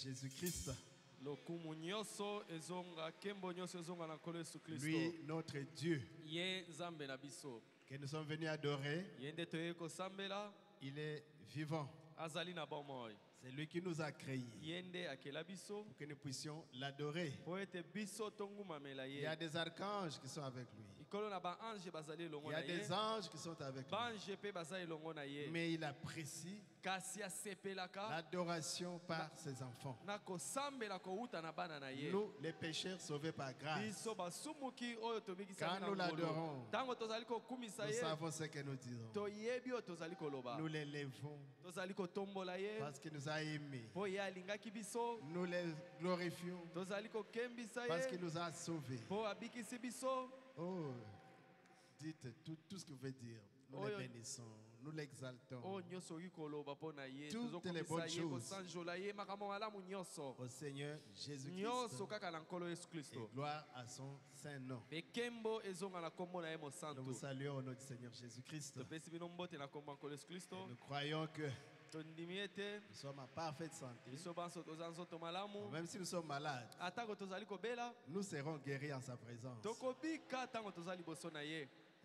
Jésus-Christ. Lui, notre Dieu, que nous sommes venus adorer, il est vivant. C'est lui qui nous a créés pour que nous puissions l'adorer. Il y a des archanges qui sont avec lui. Il y a des anges qui sont avec lui. Mais il apprécie l'adoration par ses enfants. Nous, les pécheurs sauvés par grâce, quand nous l'adorons, nous savons ce que nous disons. Nous l'élevons parce qu'il nous a aimés. Nous les glorifions parce qu'il nous a sauvés. Oh, dites tout ce que vous voulez dire. Nous les bénissons, nous l'exaltons. Toutes les bonnes choses au Seigneur Jésus-Christ. Et gloire à son saint nom. Nous vous saluons au nom du Seigneur Jésus-Christ. Nous croyons que nous sommes en parfaite santé. Même si nous sommes malades, nous serons guéris en sa présence.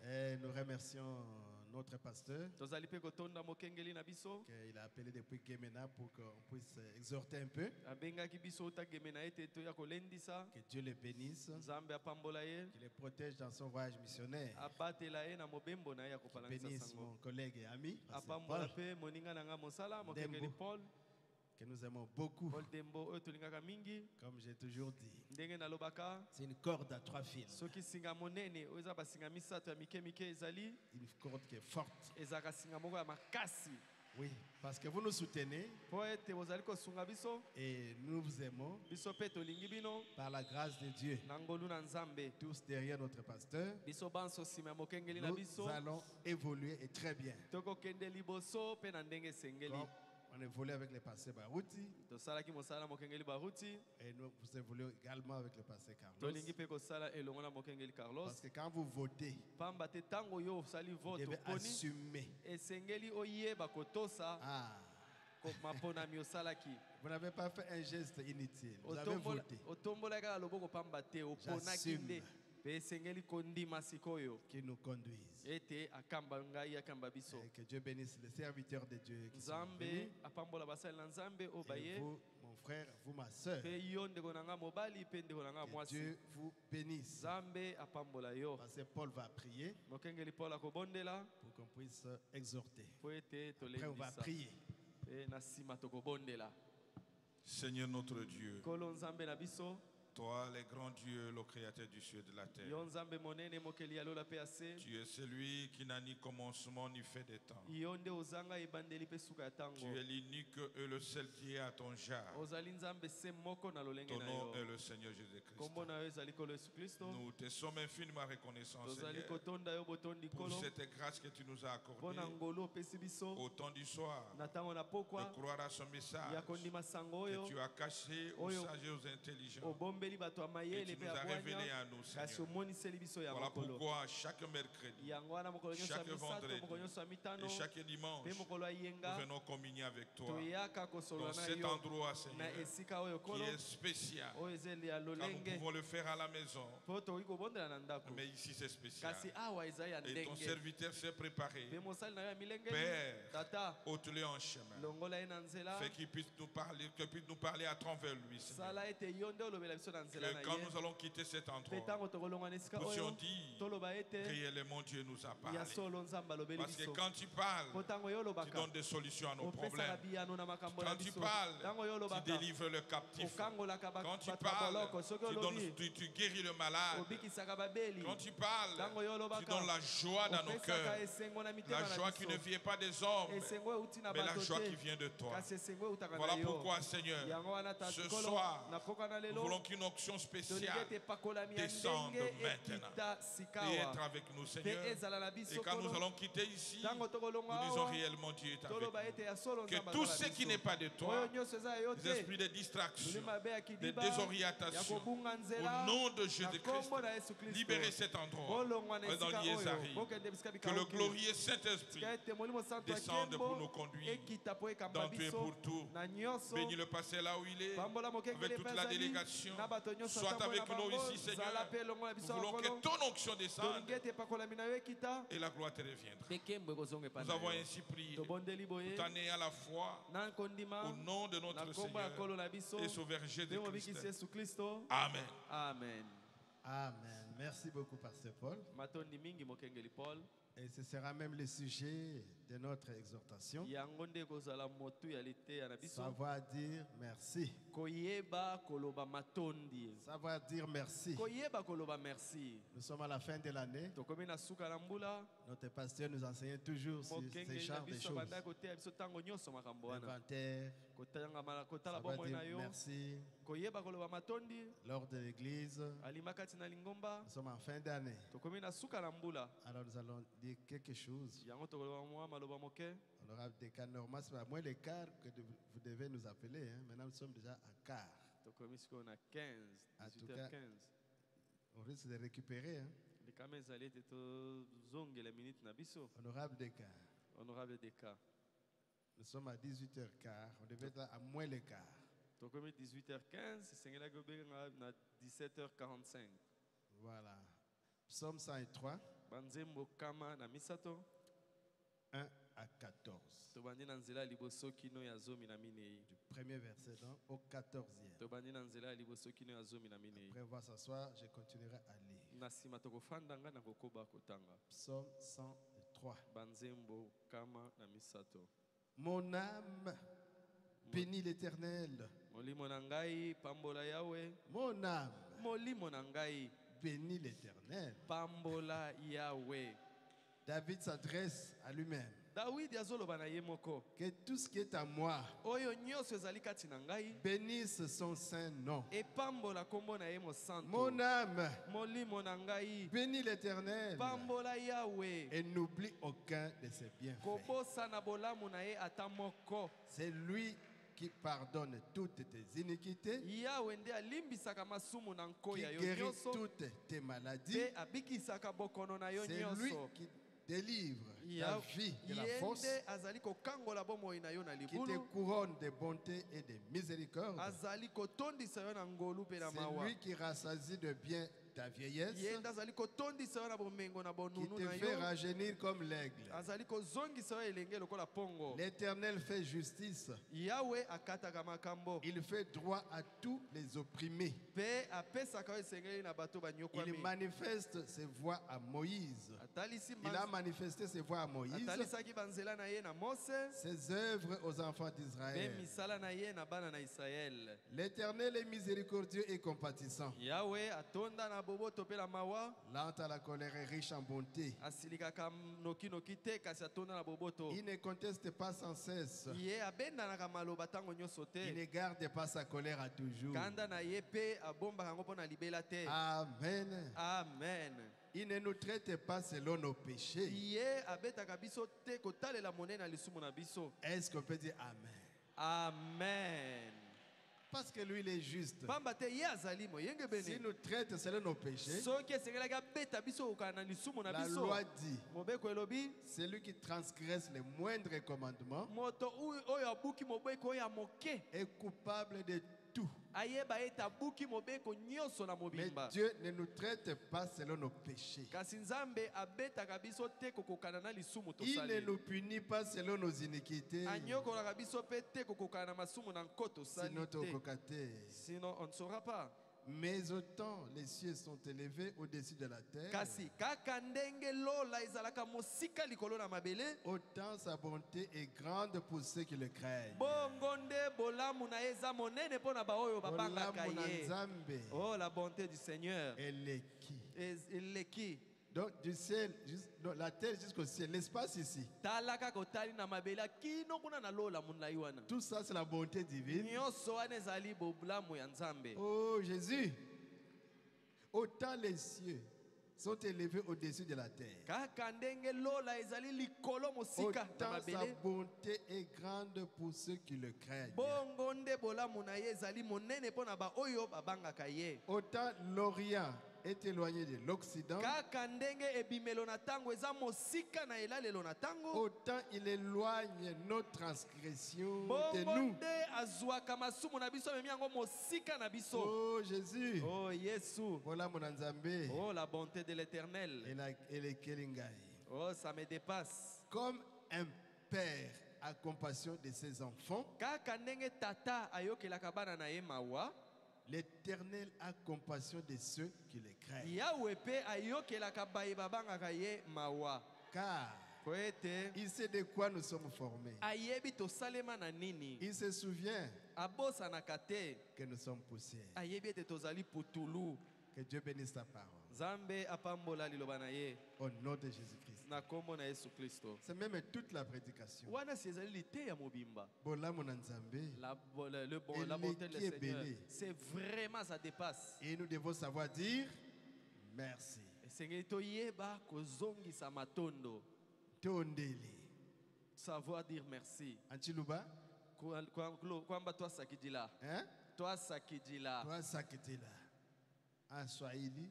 Et nous remercions notre pasteur qu'il a appelé depuis Gemena pour qu'on puisse exhorter un peu. Que Dieu le bénisse, qu'il le protège dans son voyage missionnaire. Qu'il bénisse mon collègue et ami, Paul, que nous aimons beaucoup. Comme j'ai toujours dit, c'est une corde à 3 fils. Une corde qui est forte. Oui, parce que vous nous soutenez et nous vous aimons par la grâce de Dieu. Tous derrière notre pasteur, nous allons évoluer et très bien. On évolue avec le pasteur Barouti et nous évoluons également avec le pasteur Carlos. Parce que quand vous votez, vous devez assumer. Vous n'avez pas fait un geste inutile, vous avez voté. J'assume qui nous conduisent. Et que Dieu bénisse les serviteurs de Dieu qui sont venus. Et vous, mon frère, vous, ma soeur. Que Dieu vous bénisse. Parce que Paul va prier pour qu'on puisse exhorter. Après, on va prier. Seigneur notre Dieu, toi, le grand Dieu, le créateur du ciel et de la terre, tu es celui qui n'a ni commencement ni fin de temps. Tu es l'unique et le seul qui est à ton genre. Ton nom est le Seigneur Jésus-Christ. Nous te sommes infiniment reconnaissants, Seigneur, pour cette grâce que tu nous as accordée au temps du soir, de croire à ce message que tu as caché aux sages et aux intelligents. Et tu nous as révélé à nous, Seigneur. Voilà pourquoi chaque mercredi, chaque vendredi et chaque dimanche, nous venons communier avec toi dans cet endroit, Seigneur, qui est spécial. Car nous pouvons le faire à la maison, mais ici c'est spécial. Et ton serviteur s'est préparé. Père, ôte-le en chemin. Fais qu'il puisse nous parler à travers lui, Seigneur. Que quand nous allons quitter cet endroit, nous puissions dire réellement Dieu nous a parlé. Parce que quand tu parles, tu donnes des solutions à nos problèmes. Quand tu parles, tu délivres le captif. Quand tu parles, tu guéris le malade. Quand tu parles, tu donnes la joie dans nos cœurs. La joie qui ne vient pas des hommes, mais la joie qui vient de toi. Voilà pourquoi, Seigneur, ce soir, nous voulons qu'une onction spéciale descende maintenant et être avec nous, Seigneur. Et quand nous allons quitter ici, nous disons réellement Dieu est avec nous. Que tout ce qui n'est pas de toi, des esprits de distraction, de désorientation, Au nom de Jésus-Christ, libérez cet endroit dans l'Iezari. Que le glorieux Saint-Esprit descende pour nous conduire dans tout et pour tout. Bénis le pasteur là où il est, avec toute la délégation. Sois avec nous ici, Seigneur. Nous voulons que ton onction descende et la gloire te reviendra. Nous avons ainsi prié toute année à la fois au nom de notre Seigneur et Sauveur Jésus-Christ. Amen. Amen. Amen. Merci beaucoup, Pasteur Paul. Et ce sera même le sujet de notre exhortation. Savoir dire merci. Savoir dire merci. Nous sommes à la fin de l'année. Notre pasteur nous enseigne toujours sur ces genres de choses. Inventaire. Savoir dire merci. Lors de l'église, nous sommes en fin d'année. Alors nous allons dire quelque chose. Honorable Décan, normalement c'est pas moins les quarts que vous devez nous appeler. Hein. Maintenant nous sommes déjà à quart. En tout cas, on risque de récupérer. Hein. Honorable Décan. Nous sommes à 18h15. On devait être à moins les quarts. 18h15, c'est 17h45. Voilà. Psaume 103. 1 à 14. Du premier verset au 14e. Après avoir s'asseoir, je continuerai à lire. Psaume 103. Mon âme bénit l'Éternel. Mon âme bénit l'Éternel. David s'adresse à lui-même. Que tout ce qui est à moi bénisse son saint nom. Mon âme bénit l'Éternel et n'oublie aucun de ses bienfaits. C'est lui qui pardonne toutes tes iniquités, qui guérit toutes tes maladies. C'est lui qui délivre ta vie de la force, qui te couronne de bonté et de miséricorde. C'est lui qui rassasie de bien ta vieillesse, qui te fait rajeunir comme l'aigle. L'Éternel fait justice. Il fait droit à tous les opprimés. Il manifeste ses voies à Moïse. Il a manifesté ses voies à Moïse, ses œuvres aux enfants d'Israël. L'Éternel est miséricordieux et compatissant, lent à la colère et riche en bonté. Il ne conteste pas sans cesse. Il ne garde pas sa colère à toujours. Amen. Amen. Il ne nous traite pas selon nos péchés. Est-ce qu'on peut dire Amen? Amen. Parce que lui, il est juste. S'il nous traite selon nos péchés, la loi dit, celui qui transgresse les moindres commandements est coupable de tout. Mais Dieu ne nous traite pas selon nos péchés. Il ne nous punit pas selon nos iniquités. Sinon on ne saura pas. Mais autant les cieux sont élevés au-dessus de la terre, autant sa bonté est grande pour ceux qui le craignent. Oh, la bonté du Seigneur. Elle est qui? Donc du ciel, la terre jusqu'au ciel, l'espace ici. Tout ça c'est la bonté divine. Oh Jésus, autant les cieux sont élevés au-dessus de la terre. Autant sa bonté est grande pour ceux qui le craignent. Autant l'Orient est éloigné de l'Occident, autant il éloigne nos transgressions de nous. Oh Jésus, oh Yesu, voilà mon Nzambe. Oh la bonté de l'Éternel. Oh, ça me dépasse. Comme un père a compassion de ses enfants, l'Éternel a compassion de ceux qui le craignent. Car il sait de quoi nous sommes formés. Il se souvient que nous sommes poussière. Que Dieu bénisse ta parole. Au nom de Jésus-Christ. C'est même toute la prédication. La bonté du Seigneur, c'est vraiment, ça dépasse. Et nous devons savoir dire merci. Savoir dire merci. Antiluba? Kwamba toi sakidila. Hein? Toi sakidila. Toi sakidila. En Swahili?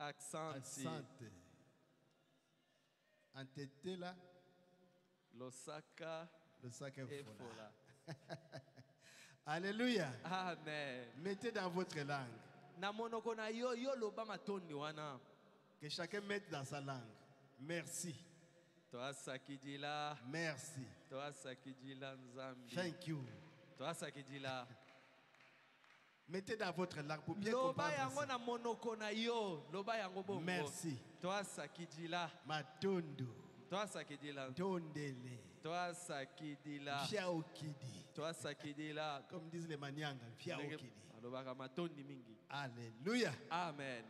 Accent. Antetela. Losaka est fola. Alléluia. Amen. Mettez dans votre langue. Que chacun mette dans sa langue. Merci. Toi sakidila. Merci. Toi sakidila nzambi. Thank you. Toi sakidila. Mettez dans votre langue pour bien comprendre. Merci. Toi sakidila. Matondo. Toi sakidila. Tondele. Toi sakidila. Fiaokidi. Toi sakidila. Comme disent les Manianga, Fiaokidi. Alléluia. Amen.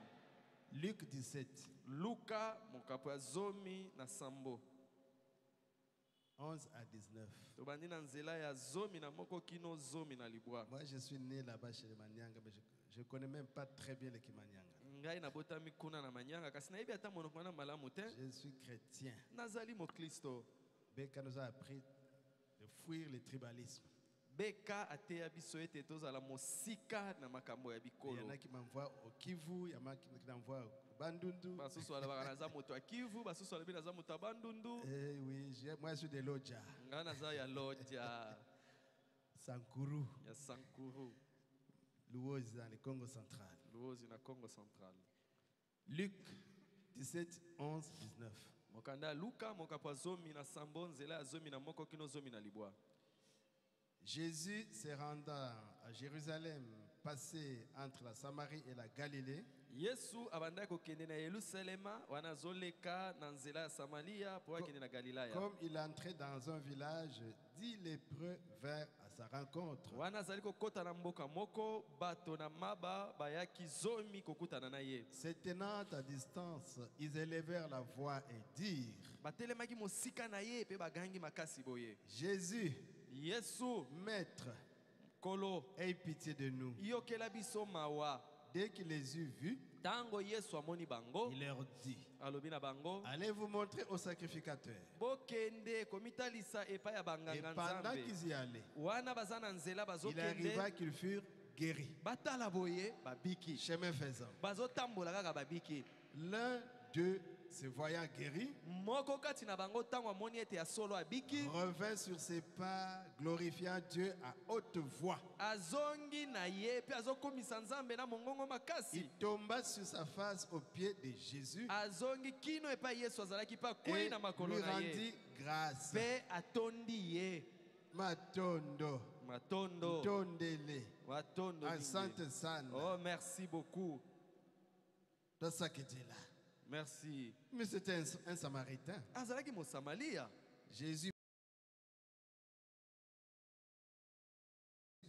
Luc 17. Luka mokapo zomi na sambo. 11 à 19. Moi, je suis né là-bas chez les Manianga, mais je ne connais même pas très bien les Kimanyanga. Je suis chrétien. Beka nous a appris de fuir le tribalisme. Il y en a qui m'envoient au Kivu, il y en a qui m'envoient au Bandundu. Eh oui, moi je suis de Lodja. Sankuru. Louozi dans le Congo central. Luc 17, 11, 19. Jésus se rendant à Jérusalem, passé entre la Samarie et la Galilée. Comme il entrait dans un village, 10 lépreux vinrent à sa rencontre. Se tenant à distance, ils élevèrent la voix et dirent: Jésus, Maître, aie pitié de nous. Dès qu'il les eut vus, il leur dit: allez vous montrer au sacrificateur. Et pendant qu'ils y allaient, il arriva qu'ils furent guéris. Chemin faisant, l'un d'eux, se voyant guéri, revint sur ses pas, glorifiant Dieu à haute voix. Il tomba sur sa face aux pieds de Jésus et lui rendit grâce. Matondo, Tondele, Asante Sana. Oh, merci beaucoup. Dans ça qui dit là. Merci. Mais c'était un Samaritain. Jésus,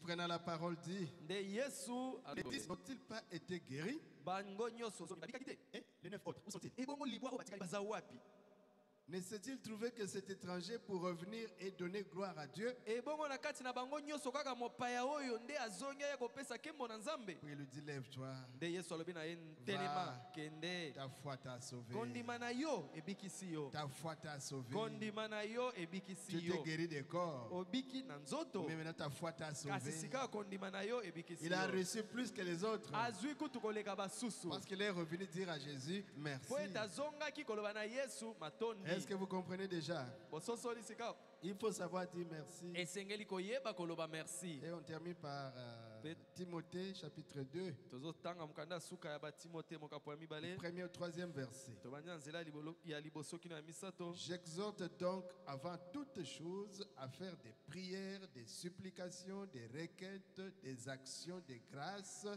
prenant la parole, dit: n'ont-ils pas été guéris? Les 9 autres, où sont-ils? Ne s'est-il trouvé que cet étranger pour revenir et donner gloire à Dieu? Puis il lui dit, lève-toi. Ta foi t'a sauvé. Ta foi t'a sauvé. Tu t'es guéri des corps. Mais maintenant ta foi t'a sauvé. Il a reçu plus que les autres. Parce qu'il est revenu dire à Jésus, merci. Est-ce que vous comprenez déjà? Il faut savoir dire merci. Et on termine par Timothée chapitre 2. Premier au troisième verset. J'exhorte donc avant toute chose à faire des prières, des supplications, des requêtes, des actions de grâce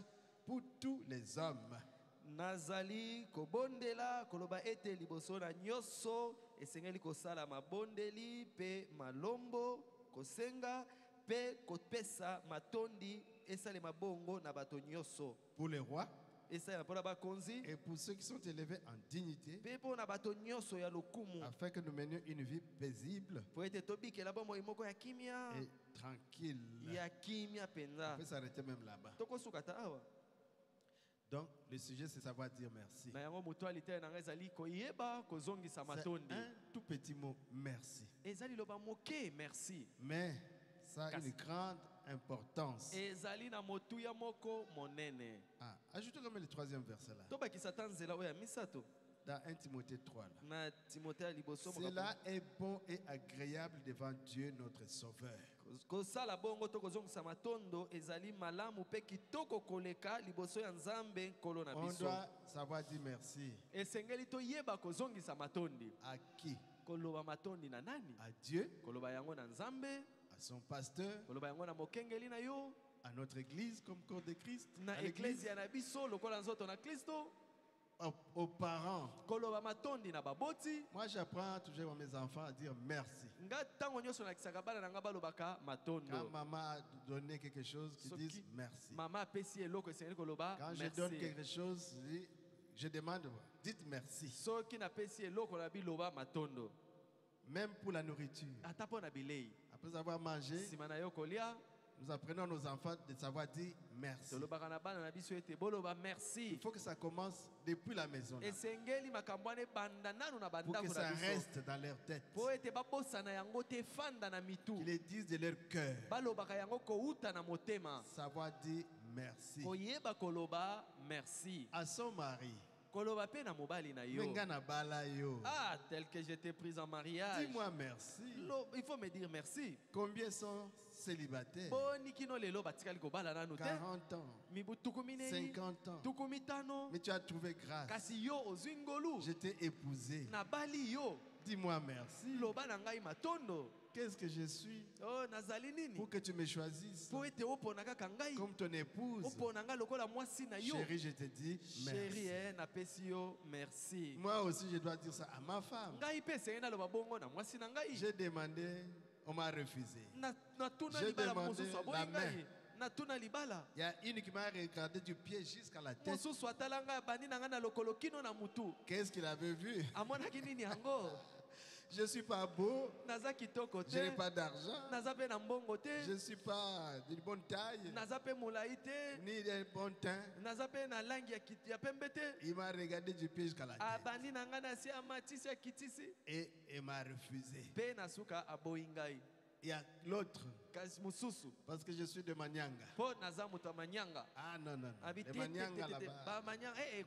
pour tous les hommes. Nazali kobondela koloba ete liboso na nyoso esengeli kosala mabondeli pe malombo kosenga pe kopesa matondi esale mabongo na bato nyoso. Pour les rois et pour ceux qui sont élevés en dignité, afin que nous menions une vie paisible et tranquille. On peut s'arrêter même là-bas. Donc, le sujet, c'est savoir dire merci. C'est un tout petit mot, merci. Mais ça a une grande importance. Ajoutez comme le troisième verset là. Dans 1 Timothée 3 là. Cela est bon et agréable devant Dieu notre Sauveur. On doit savoir dire merci. À qui? À Dieu, à son pasteur, à notre église comme corps de Christ, aux parents. Moi, j'apprends toujours à mes enfants à dire merci. Quand maman a donné quelque chose, qu'ils disent merci. Quand je donne quelque chose, je demande, dites merci. Même pour la nourriture. Après avoir mangé, nous apprenons à nos enfants de savoir dire merci. Il faut que ça commence depuis la maison. Là, pour que ça reste dans leur tête. Qu'ils le disent de leur cœur. Savoir dire merci. À son mari. Ah, tel que j'étais pris en mariage. Dis-moi merci. Il faut me dire merci. Combien sont célibataires? 40 ans, 50 ans. Mais tu as trouvé grâce. Je t'ai épousé. Dis-moi merci. Qu'est-ce que je suis pour que tu me choisisses comme ton épouse? Chérie, je te dis merci. Moi aussi, je dois dire ça à ma femme. J'ai demandé, on m'a refusé. J'ai demandé la main. Il y a une qui m'a regardé du pied jusqu'à la tête. Qu'est-ce qu'il avait vu? Je ne suis pas beau. Je n'ai pas d'argent. Je ne suis pas d'une bonne taille. Ni d'un bon teint. Il m'a regardé du pied jusqu'à la tête. Et il m'a refusé. Il y a l'autre. Parce que je suis de Manyanga. Ah non, non, non. De Manyanga là-bas.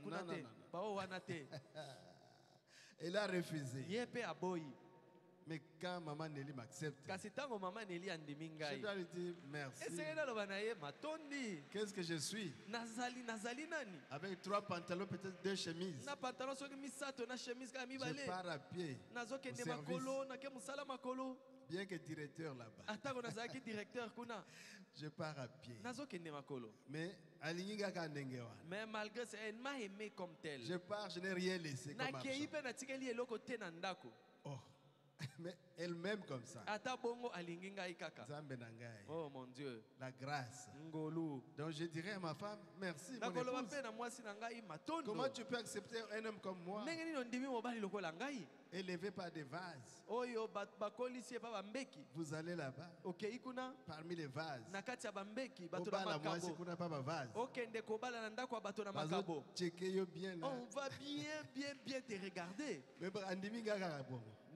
Non, non, non. Il a refusé. Mais quand maman Nelly m'accepte, je dois lui dire merci. Qu'est-ce que je suis? Avec 3 pantalons, peut-être 2 chemises. Je pars à pied au service. Bien que directeur là-bas. Je pars à pied. Mais malgré ça, elle m'a aimé comme tel. Je pars, je n'ai rien laissé comme argent. Oh. Mais elle m'aime comme ça. Oh mon Dieu. La grâce. Donc je dirais à ma femme, merci mon épouse. Comment tu peux accepter un homme comme moi, élevé par des vases? Vous allez là-bas, parmi les vases. On va bien te regarder.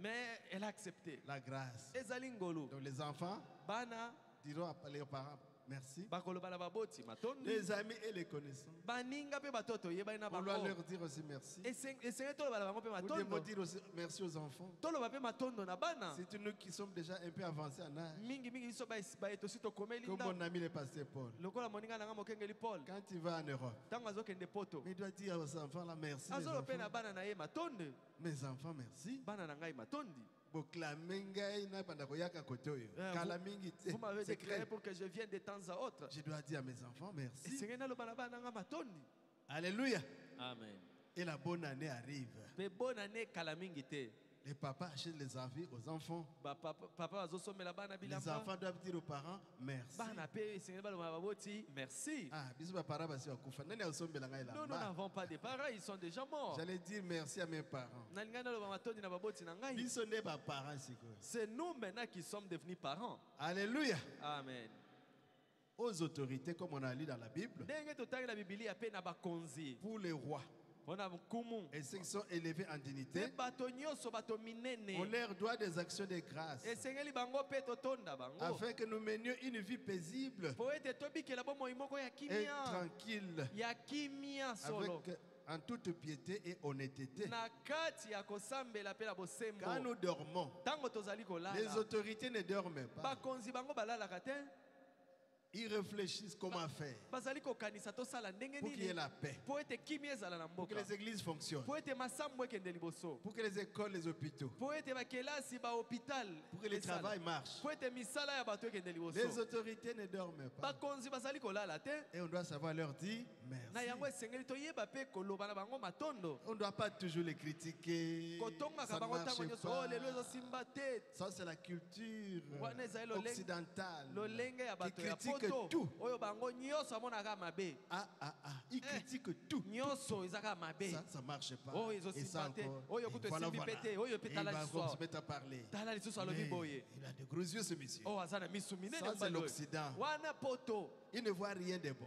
Mais elle a accepté. La grâce. Donc les enfants diront à leurs parents merci. Les amis et les connaissants. On doit leur dire aussi merci. On doit dire aussi merci aux enfants. C'est nous qui sommes déjà un peu avancés en âge. Comme mon ami le pasteur Paul. Quand il va en Europe, il doit dire aux enfants là merci. Mes enfants, merci. Vous m'avez créé pour que je vienne de temps à autre. Je dois dire à mes enfants merci. Alléluia. Amen. Et la bonne année arrive. Les papas achètent les avis aux enfants. Les enfants doivent dire aux parents merci. Merci. Nous n'avons pas de parents, ils sont déjà morts. J'allais dire merci à mes parents. C'est nous maintenant qui sommes devenus parents. Alléluia. Amen. Aux autorités, comme on a lu dans la Bible, pour les rois et ceux qui sont élevés en dignité, on leur doit des actions de grâce afin que nous menions une vie paisible et tranquille, avec en toute piété et honnêteté. Quand nous dormons, les autorités ne dorment pas. Ils réfléchissent comment faire pour qu'il y ait la paix, pour que les églises fonctionnent, pour que les écoles, les hôpitaux, pour que le travail marche. Les autorités ne dorment pas. Et on doit savoir leur dire merci. On ne doit pas toujours les critiquer. Ça ne marche pas. Ça, c'est la culture occidentale qui critique tout. Ils critiquent tout. Ça ne marche pas. Et ça encore. Voilà. Il va se mettre à parler. Il a de gros yeux ce monsieur. Ça c'est l'Occident. Il ne voit rien de bon.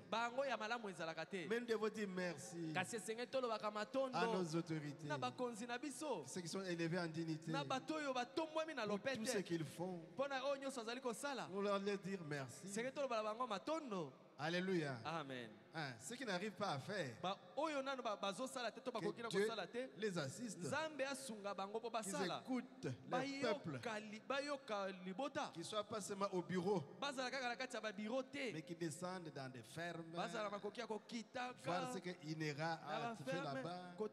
Mais nous devons dire merci à nos autorités, ceux qui sont élevés en dignité, pour tout ce qu'ils font. On leur dire merci. Alléluia. Amen. Ce qui n'arrivent pas à faire, que Dieu les assiste, qu'ils écoutent le peuple, qu'ils ne soient pas seulement au bureau, mais qu'ils descendent dans des fermes, voir ce qu'il ira à faire là-bas, pour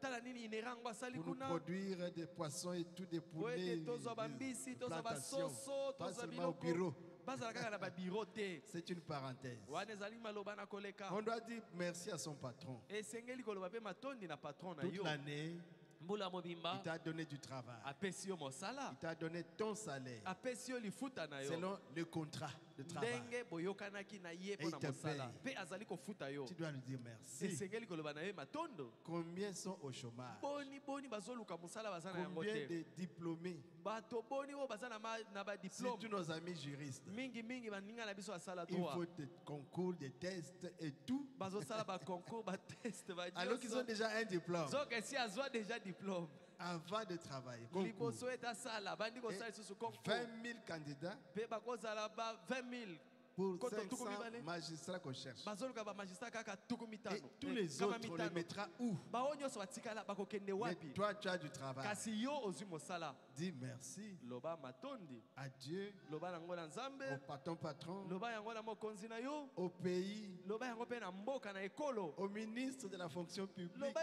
nous produire des poissons et tout, des poulets, des plantations, pas seulement au bureau. C'est une parenthèse. On doit dire merci à son patron. Toute l'année, il t'a donné du travail. Il t'a donné ton salaire selon le contrat de travail. Et il te paye. Tu dois lui dire merci. Combien sont au chômage? Combien de diplômés? Surtout nos amis juristes. Il faut des concours, des tests et tout. Alors qu'ils ont déjà un diplôme. Avant de travailler. 20 000 candidats pour 500 magistrats qu'on cherche. Et tous les autres, on les mettra où? Mais toi, tu as du travail. Dis merci à Dieu, au patron, au pays, au ministre de la fonction publique.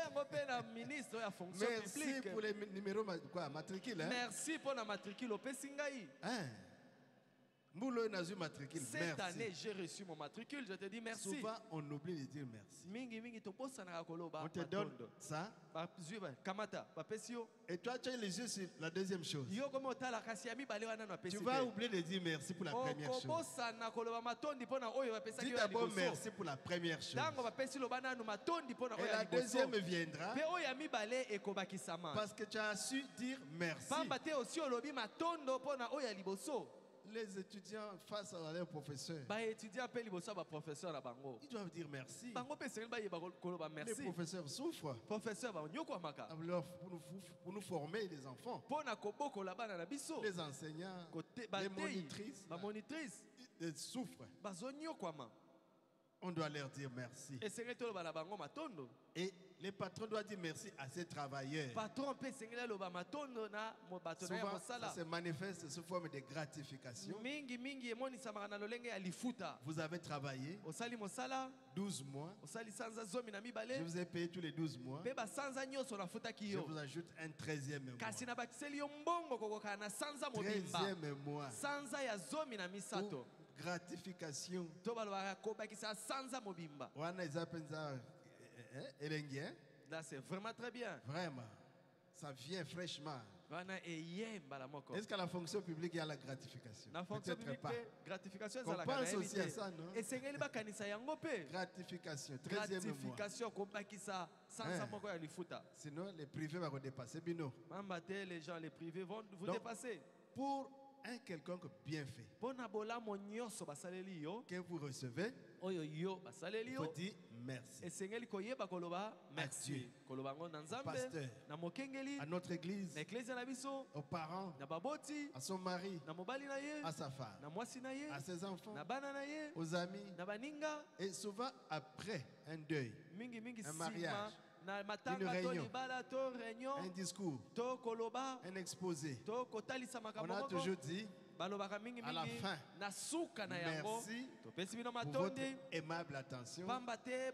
Merci pour les numéros matricules. Merci pour la matricule. Cette année, j'ai reçu mon matricule, je te dis merci. Souvent, on oublie de dire merci. On te donne ça. Et toi, tu as les yeux sur la deuxième chose. Tu vas oublier de dire merci pour la première chose. Dis d'abord merci pour la première chose. Et la deuxième viendra parce que tu as su dire merci. Les étudiants face à leur professeur, ils doivent dire merci. Les professeurs souffrent pour nous former les enfants. Les enseignants, les monitrices, ils souffrent. On doit leur dire merci. Et les patrons doivent dire merci à ces travailleurs. Souvent, ça se manifeste sous forme de gratification. Vous avez travaillé 12 mois. Je vous ai payé tous les 12 mois. Je vous ajoute un 13e mois. 13e mois. Gratification. Là, c'est vraiment très bien. Vraiment. Ça vient fraîchement. Est-ce qu'à la fonction publique, il y a la gratification? Peut-être pas. On pense aussi à ça, non? Gratification. 13e mois. Sinon, les privés vont dépasser. Les gens, les privés vont vous dépasser. Pour un quelconque bienfait que vous recevez, il faut dire merci. À Dieu, au pasteur, à notre église, aux parents, à son mari, à sa femme, à ses enfants, aux amis, et souvent après un deuil, un mariage, une réunion, un discours, un exposé. On a toujours dit à la fin, merci pour votre aimable attention. Merci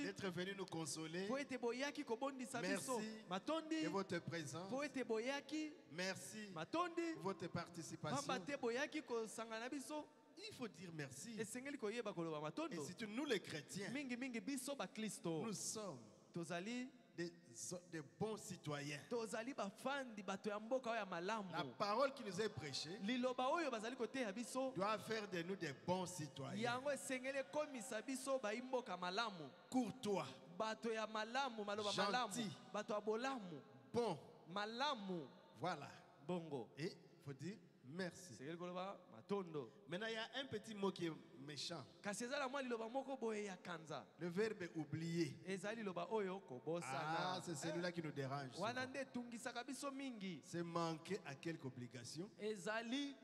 d'être venu nous consoler. Merci de votre présence. Merci de votre participation. Il faut dire merci. Et surtout nous les chrétiens, nous sommes des bons citoyens. La parole qui nous est prêchée doit faire de nous des bons citoyens. Courtois, gentils, bons. Voilà. Et il faut dire merci. Maintenant, il y a un petit mot qui est méchant. Le verbe oublier. Ah, c'est celui-là qui nous dérange. C'est manquer à quelque obligation. Merci.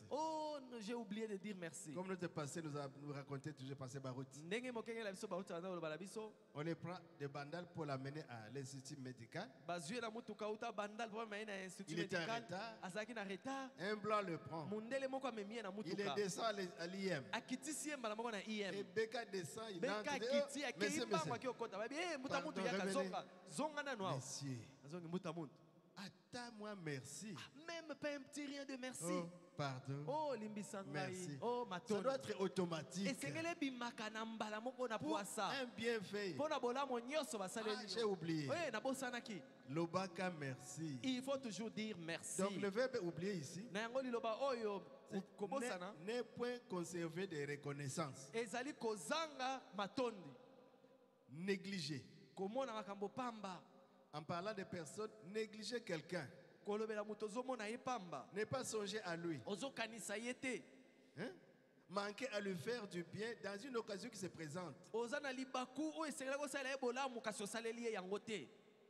Oh, j'ai oublié de dire merci. Comme notre passé nous racontait toujours passé Barout. On les prend des bandales pour l'amener à l'institut médical. Il était en retard. Un blanc le prend. Il descend à l'IM. Et Beka descend, il entre. Monsieur, attends-moi merci. Même pas un petit rien de merci. Oh, pardon. Oh, merci. Oh, ça doit être automatique. Pour un bienfait. J'ai oublié. Lobaka merci. Il faut toujours dire merci. Donc le verbe oublier ici n'est point conservé de reconnaissance. Négliger. En parlant de personnes, négliger quelqu'un. Ne pas songer à lui. Hein? Manquer à lui faire du bien dans une occasion qui se présente.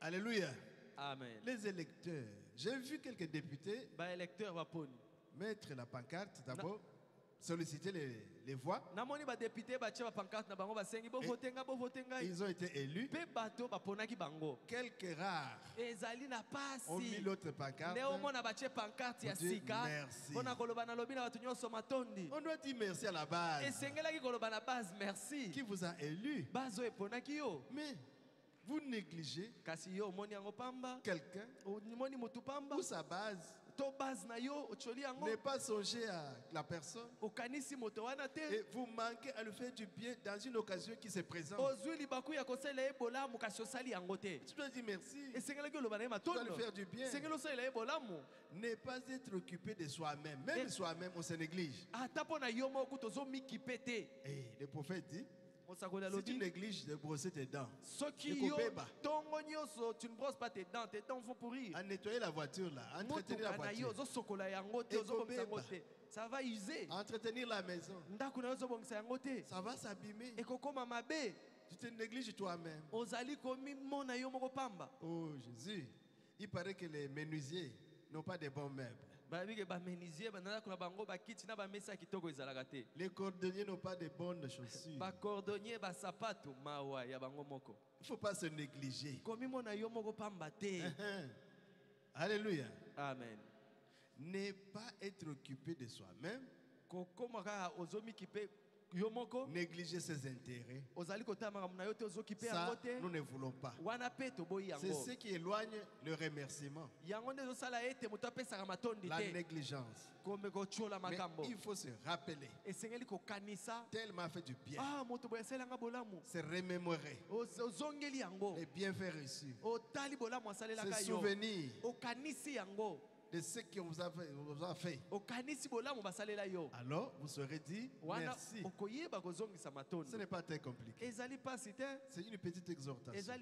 Alléluia. Amen. Les électeurs. J'ai vu quelques députés mettre la pancarte d'abord, solliciter les voix. Ils ont été élus. Quelques rares ont mis l'autre pancarte. Pour dire merci. On doit dire merci à la base. Merci. Qui vous a élu. Mais vous négligez quelqu'un ou sa base, ne pas songer à la personne et vous manquez à lui faire du bien dans une occasion qui se présente. Tu dois dire merci. Tu dois lui faire du bien. Ne pas être occupé de soi-même. Même soi-même, on se néglige. Et le prophète dit, si tu négliges de brosser tes dents, tu ne brosses pas tes dents vont pourrir. À nettoyer la voiture là, à entretenir la voiture, ça va user. À entretenir la maison, ça va s'abîmer. Tu te négliges toi-même. Oh Jésus, il paraît que les menuisiers n'ont pas de bons meubles. Les cordonniers n'ont pas de bonnes chaussures. Il ne faut pas se négliger. Alléluia. Amen. Ne pas être occupé de soi-même. Négliger ses intérêts. Ça, nous ne voulons pas. C'est ce qui éloigne le remerciement. La négligence. Mais il faut se rappeler. Tel m'a fait du bien. Se remémorer. Les bienfaits reçus. Se souvenir de ce qu'on vous a fait. Alors, vous serez dit merci. Ce n'est pas très compliqué. C'est une petite exhortation.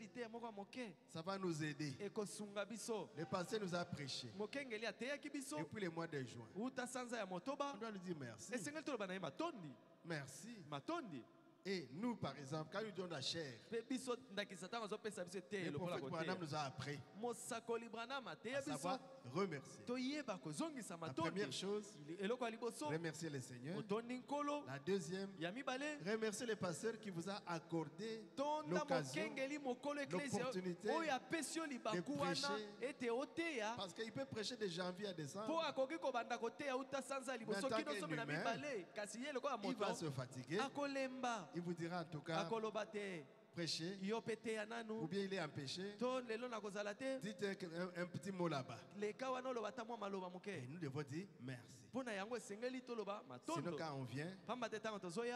Ça va nous aider. Le passé nous a prêché. Depuis le mois de juin, on doit lui dire merci. Merci. Et nous, par exemple, quand nous donnons la chair, le prophète Branham nous a appris à savoir remercier. La première chose, remercier le Seigneur. La deuxième, remercier le pasteur qui vous a accordé l'occasion, l'opportunité de prêcher. Parce qu'il peut prêcher de janvier à décembre. Mais en tant qu'humain, il va se fatiguer. Il vous dira en tout cas, prêcher, ou bien il est empêché. Dites un petit mot là-bas. Et nous devons dire merci. Sinon quand on vient,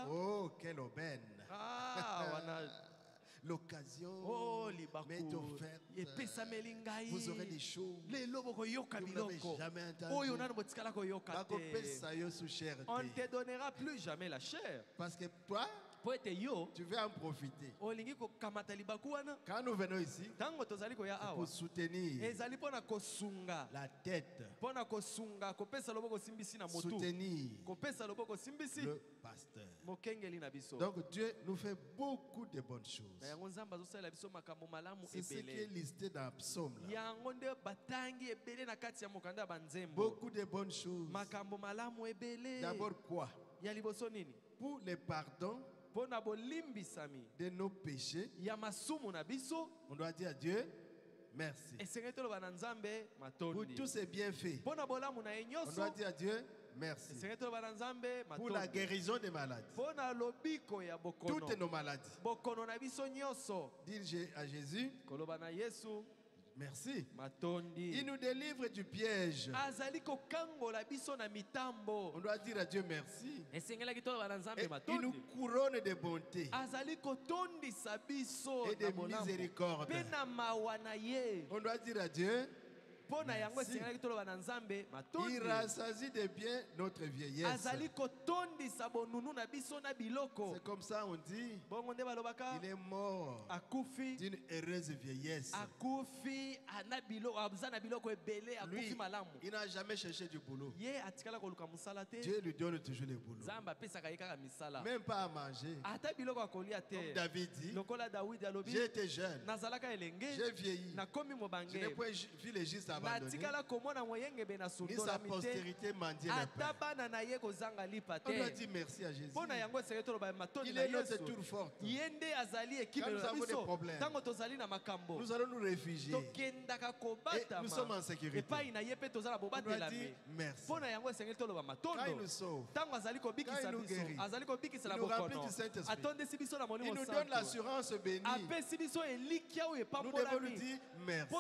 oh quelle aubaine. L'occasion m'est offerte. Vous aurez des choses que vous n'avez jamais entendues. On ne te donnera plus jamais la chair. Parce que toi, tu veux en profiter. Quand nous venons ici, pour soutenir la tête, soutenir le pasteur. Donc Dieu nous fait beaucoup de bonnes choses. C'est ce qui est listé dans le psaume là. Beaucoup de bonnes choses. D'abord quoi? Pour le pardon de nos péchés, on doit dire à Dieu merci. Pour tous ces bienfaits, on doit dire à Dieu merci. Pour la guérison des maladies, toutes nos maladies, dire à Jésus merci. Il nous délivre du piège. On doit dire à Dieu merci. Et il nous couronne de bonté et de miséricorde. On doit dire à Dieu merci. Il rassasie de bien notre vieillesse. C'est comme ça on dit il est mort d'une heureuse vieillesse. Lui, il n'a jamais cherché du boulot. Dieu lui donne toujours le boulot. Même pas à manger. Comme David dit, j'ai été jeune, j'ai vieilli, je n'ai pas vu les jours abandonné, ni sa postérité mendier le pain. On doit dire merci à Jésus. Il est notre tour forte. Quand nous avons des problèmes, nous allons nous réfugier. Et nous sommes en sécurité. On doit dire merci. Quand il nous sauve, quand il nous guérit, il nous remplit du Saint-Esprit. Il nous donne l'assurance bénie. Nous devons lui dire merci.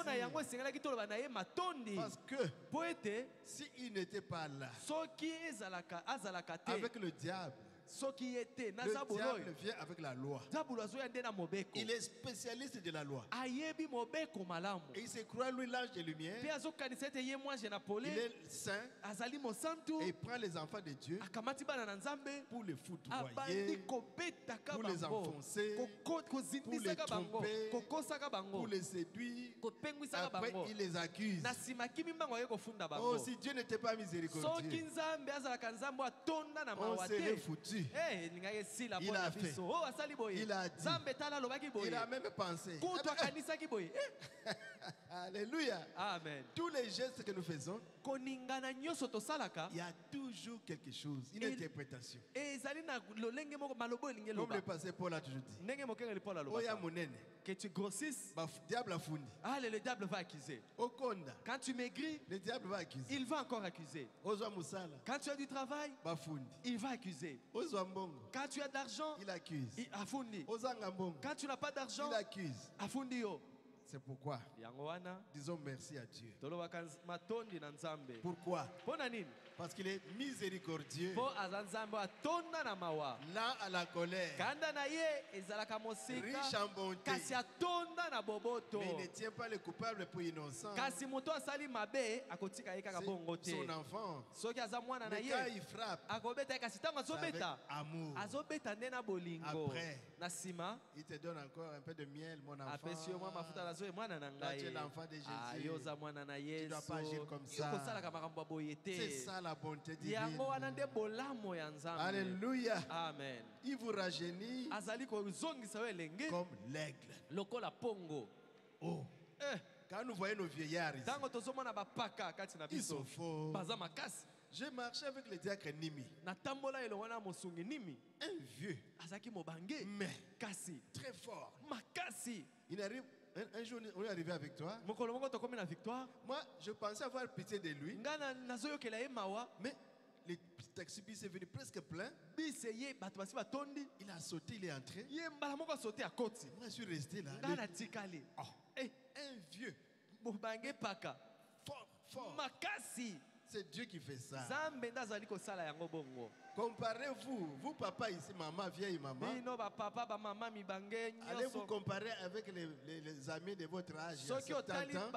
Parce que s'il n'était pas là, avec le diable, le diable vient avec la loi. Il est spécialiste de la loi. Et il se croit lui l'ange de lumière. Il est saint. Et il prend les enfants de Dieu pour les foudroyer, pour les enfoncer, pour les tromper, pour les séduire. Après il les accuse. Oh, si Dieu n'était pas miséricordieux, on serait foutu. Il a fait. Il a dit. Il a même pensé. Alléluia. Amen. Tous les gestes que nous faisons, il y a toujours quelque chose, une interprétation. Comme le passé Paul a toujours dit. Oya monene. Que tu grossisses, le diable va accuser. Quand tu maigris, le diable va accuser. Il va encore accuser. Quand tu as du travail, il va accuser. Quand tu as de l'argent, il accuse. Quand tu n'as pas d'argent, il accuse. C'est pourquoi disons merci à Dieu. Pourquoi? Parce qu'il est miséricordieux. Là à la colère, riche en bonté, mais il ne tient pas les coupables pour innocents. C'est son enfant. Mais quand il frappe, c'est avec amour. Après, il te donne encore un peu de miel, mon enfant. Là, tu es l'enfant de Jésus. Tu ne dois pas agir comme ça. C'est ça la bonté divine. Alléluia. Amen. Il vous rajeunit comme l'aigle. Oh. Quand nous voyons nos vieillards ici, ils sont forts. J'ai marché avec le diacre Nimi. Un vieux, mais très fort. Il arrive. Un jour, on est arrivé avec toi. Moi, je pensais avoir pitié de lui. Mais le taxi-bus est venu presque plein. Il a sauté, il est entré. Moi, je suis resté là. Un vieux. Fort. C'est Dieu qui fait ça. Comparez-vous, vous papa ici, maman, vieille maman. Allez vous comparer avec les amis de votre âge. Il y a 70 ans.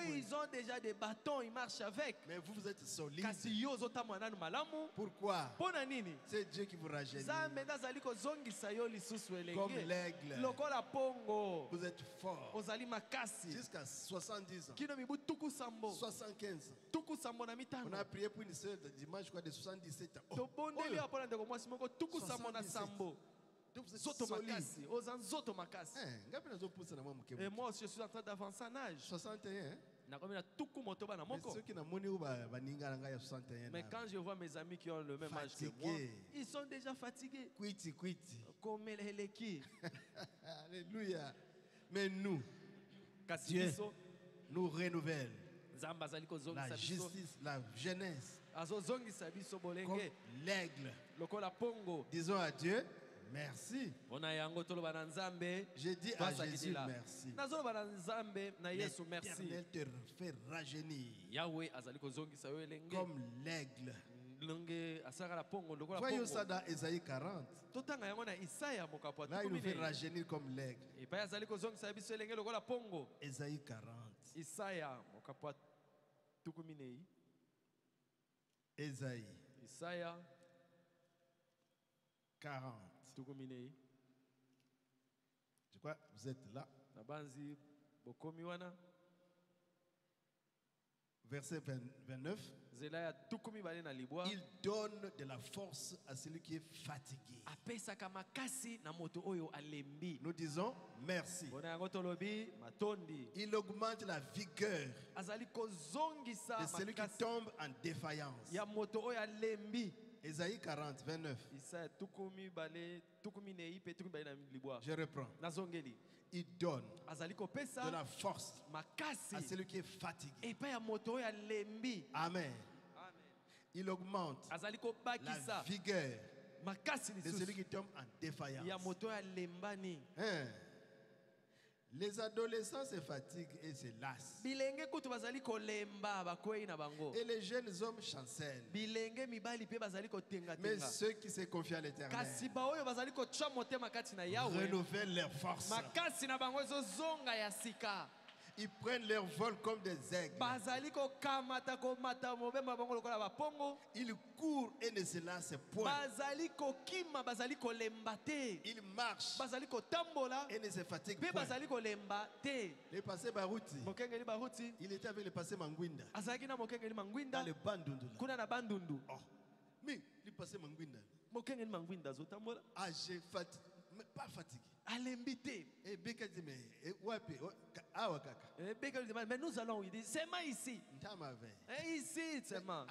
Ils ont déjà des bâtons, ils marchent avec. Mais vous êtes solide. Pourquoi? C'est Dieu qui vous rajeunit. Comme l'aigle. Vous êtes fort. Jusqu'à 70 ans. 75. On a prié pour une sœur de dimanche, je crois, de 77 ans. Donc vous êtes solide. Et moi aussi, je suis en train d'avancer en âge. 61. Mais quand je vois mes amis qui ont le même âge que moi, ils sont déjà fatigués. Comme les qui. Alléluia. Mais nous, Dieu nous renouvelle. La justice, la jeunesse. Comme l'aigle. Disons à Dieu merci. J'ai dit à Jésus merci. L'Éternel te fait rajeunir comme l'aigle. Voyons ça dans Ésaïe 40. Là, il nous fait rajeunir comme l'aigle. Ésaïe 40. Ésaïe 40. Je crois que vous êtes là. Verset 29. Il donne de la force à celui qui est fatigué. Nous disons merci. Il augmente la vigueur de celui qui tombe en défaillance. Ésaïe 40, 29. Je reprends. Il donne de la force à celui qui est fatigué. Amen. Il augmente la vigueur de celui qui tombe en défaillance. Les adolescents se fatiguent et se lassent. Et les jeunes hommes chancellent. Mais ceux qui se confient à l'Éternel renouvellent leur force. Ils prennent leur vol comme des aigles. Ils courent et ne se lassent point. Ils marchent et ne se fatiguent point. Le passé Barouti, il était avec le passé Mangwinda dans le Bandundu. Oh, mais le passé Mangwinda. Ah, j'ai fatigué. Mais pas fatigué. Et Beka dit, mais mais nous allons seulement ici. Ici seulement.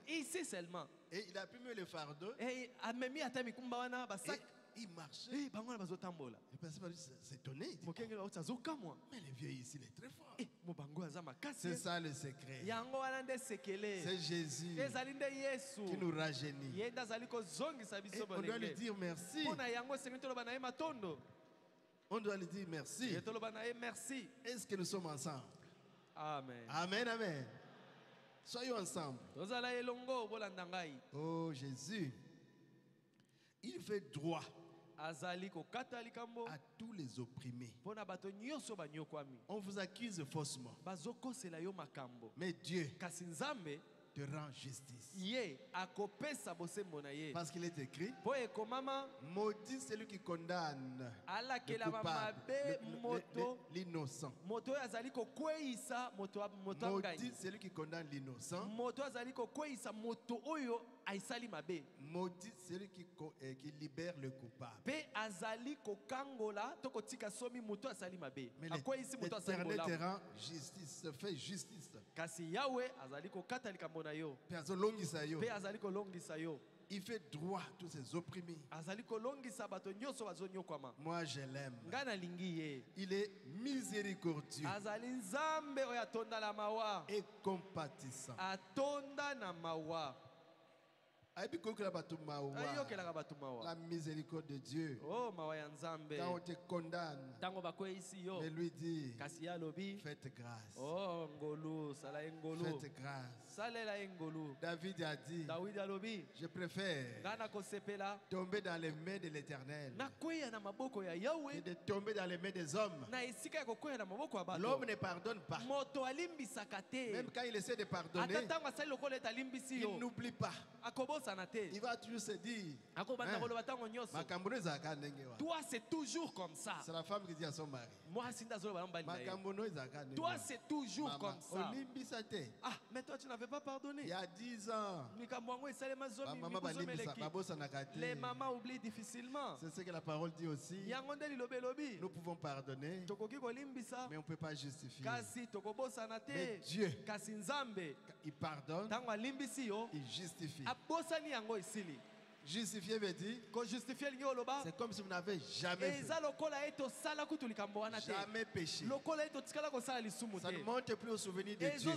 Ici seulement. Et il a pu mettre le fardeau. Et il marchait. Et c'est étonné. Mais le vieux ici, il est très fort. C'est ça le secret. C'est Jésus qui nous rajeunit. Et on doit lui dire merci. On doit lui dire merci. Est-ce que nous sommes ensemble? Amen. Amen, amen. Soyons ensemble. Oh Jésus. Il fait droit à tous les opprimés. On vous accuse faussement. Mais Dieu te rend justice. Parce qu'il est écrit, maudit celui qui condamne le coupable, l'innocent. Maudit celui qui condamne l'innocent. Maudit celui qui libère le coupable. Mais l'Éternel te rend justice, te fait justice. Il fait droit à tous ses opprimés. Moi je l'aime. Il est miséricordieux et compatissant. La miséricorde de Dieu. Quand on te condamne, mais lui dit, faites grâce. Faites grâce. David a dit, je préfère tomber dans les mains de l'Éternel que de tomber dans les mains des hommes. L'homme ne pardonne pas. Même quand il essaie de pardonner, il n'oublie pas. Il va toujours se dire, toi c'est toujours comme ça. C'est la femme qui dit à son mari, toi c'est toujours comme ça. Ah, mais toi tu n'avais pas pardonné. Il y a 10 ans, les mamans oublient difficilement. C'est ce que la parole dit aussi. Nous pouvons pardonner, mais on ne peut pas justifier. Mais Dieu, il pardonne, il justifie. Justifier veut dire, c'est comme si vous n'avez jamais fait. Jamais péché. Ça ne monte plus au souvenir de Dieu.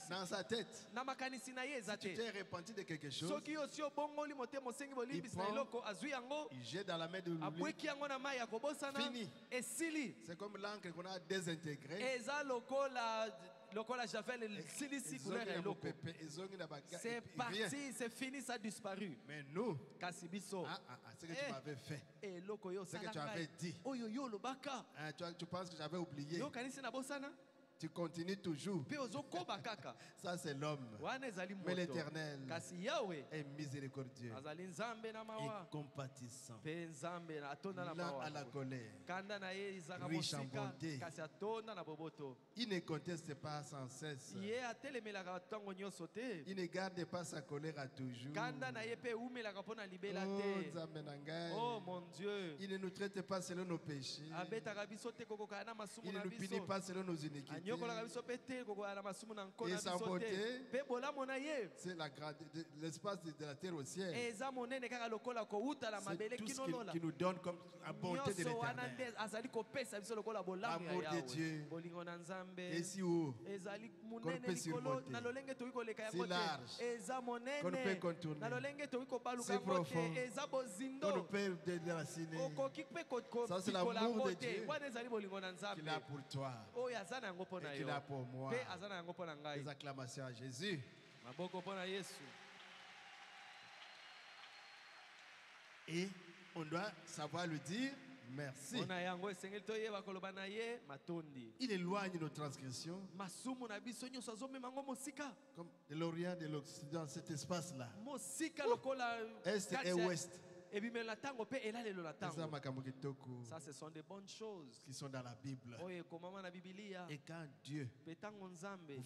Dans sa tête, si tu t'es repenti de quelque chose, il prend, il jette dans la main de lui. Fini. C'est comme l'encre qu'on a désintégrée. C'est parti, c'est fini, ça a disparu. Mais nous, ce que tu m'avais fait, ce que tu avais dit, tu penses que j'avais oublié. Tu continues toujours. Ça, c'est l'homme. Mais l'Éternel est miséricordieux et compatissant, lent à la colère, riche en bonté. Il ne conteste pas sans cesse. Il ne garde pas sa colère à toujours. Oh mon Dieu. Il ne nous traite pas selon nos péchés. Il ne nous punit pas selon nos iniquités. Et sa beauté, c'est l'espace de la terre au ciel. C'est tout ce qui nous donne comme la bonté de l'Éternel. Amour de Dieu. Et si haut qu'on peut surmonter. Si large qu'on peut contourner. Si profond qu'on peut déraciner. Ça, c'est l'amour de Dieu qu'il a pour toi et qu'il a pour moi. Les acclamations à Jésus. Et on doit savoir lui dire merci. Il éloigne nos transgressions. Comme de l'Orient, de l'Occident, cet espace-là. Est et ouest. Ça, ce sont des bonnes choses qui sont dans la Bible. Et quand Dieu vous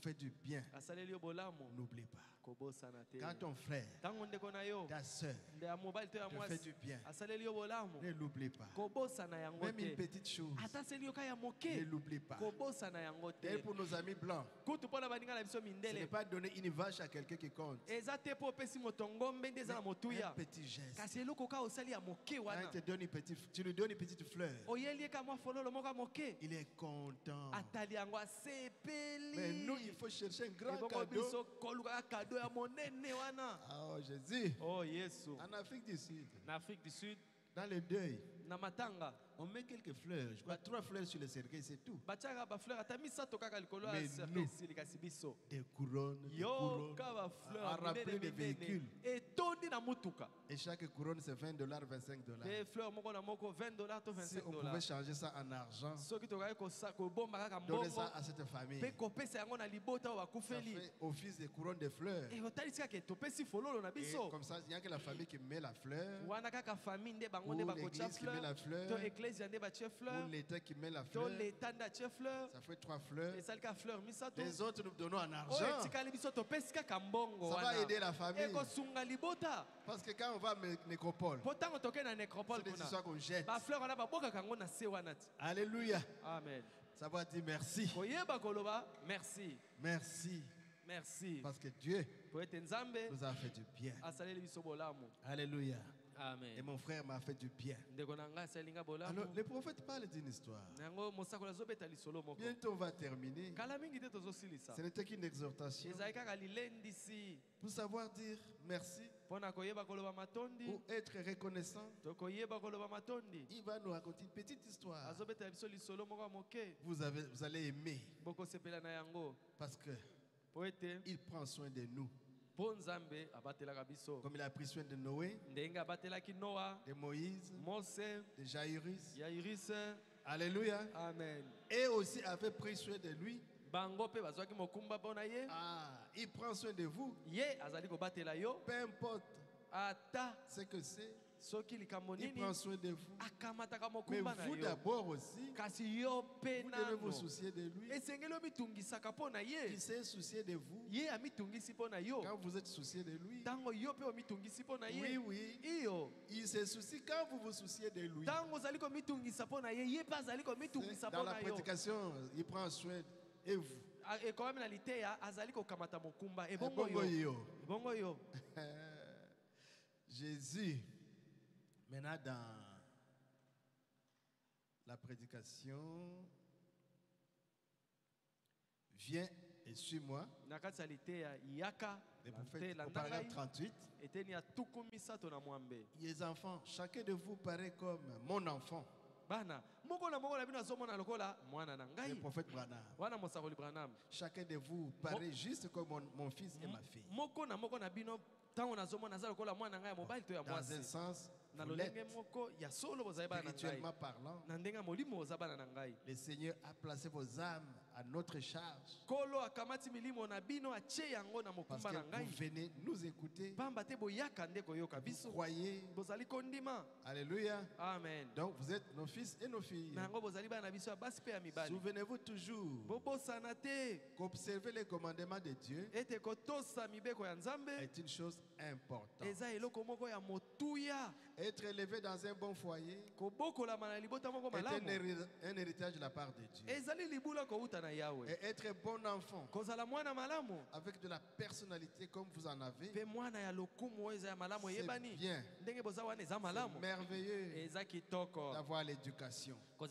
fait du bien, n'oublie pas. Quand ton frère, ta soeur te fait du bien, ne l'oublie pas. Même une petite chose, ne l'oublie pas. Et pour nos amis blancs, ce n'est pas donner une vache à quelqu'un qui compte. Un petit geste. Quand tu lui donnes une petite fleur, il est content. Mais nous, il faut chercher un grand cadeau. Oh Jésus. Oh Jésus. En Afrique du Sud. Dans le deuil. On met quelques fleurs. Je crois 3 fleurs sur le cercueil, c'est tout. Mais nous, des couronnes, à rappeler des véhicules. Et chaque couronne, c'est $20, $25. Si on pouvait changer ça en argent, donner ça à cette famille, ça fait office des couronnes de fleurs. Et comme ça, il n'y a que la famille qui met la fleur, ou l'église qui met la fleur, ou l'État qui met la fleur. Ça fait 3 fleurs. Les autres, nous donnons en argent. Ça va aider la famille. Parce que quand on va à Nécropole, c'est des histoires qu'on jette. Alléluia. Amen. Ça va dire merci. Merci. Merci. Merci. Parce que Dieu nous a fait du bien. Alléluia. Amen. Et mon frère m'a fait du bien. Alors, le prophète parle d'une histoire. Bientôt on va terminer. Ce n'était qu'une exhortation pour savoir dire merci, pour être reconnaissant. Il va nous raconter une petite histoire. Vous allez aimer parce que il prend soin de nous. Comme il a pris soin de Noé, de Moïse, de Jairus. Alléluia. Amen. Et aussi avait pris soin de lui. Il prend soin de vous. Peu importe ce que c'est. Il prend soin de vous. Mais vous d'abord aussi, vous devez vous soucier de lui. Il s'est soucié de vous. Quand vous êtes soucié de lui. Oui. Il se soucie quand vous vous souciez de lui. Dans la prédication, il prend soin de vous. Jésus, maintenant dans la prédication, viens et suis-moi. Le prophète, au paragraphe 38. Les enfants, chacun de vous paraît comme mon enfant. Le prophète Branham. Chacun de vous paraît juste comme mon fils et ma fille. Dans un sens, vous l'êtes. Spirituellement parlant, le Seigneur a placé vos âmes à notre charge. Parce que vous venez nous écouter. Vous croyez. Alléluia. Amen. Donc vous êtes nos fils et nos filles. Souvenez-vous toujours qu'observer les commandements de Dieu est une chose importante. Être élevé dans un bon foyer est un héritage de la part de Dieu. Et être un bon enfant avec de la personnalité comme vous en avez, c'est bien. C'est merveilleux d'avoir l'éducation. C'est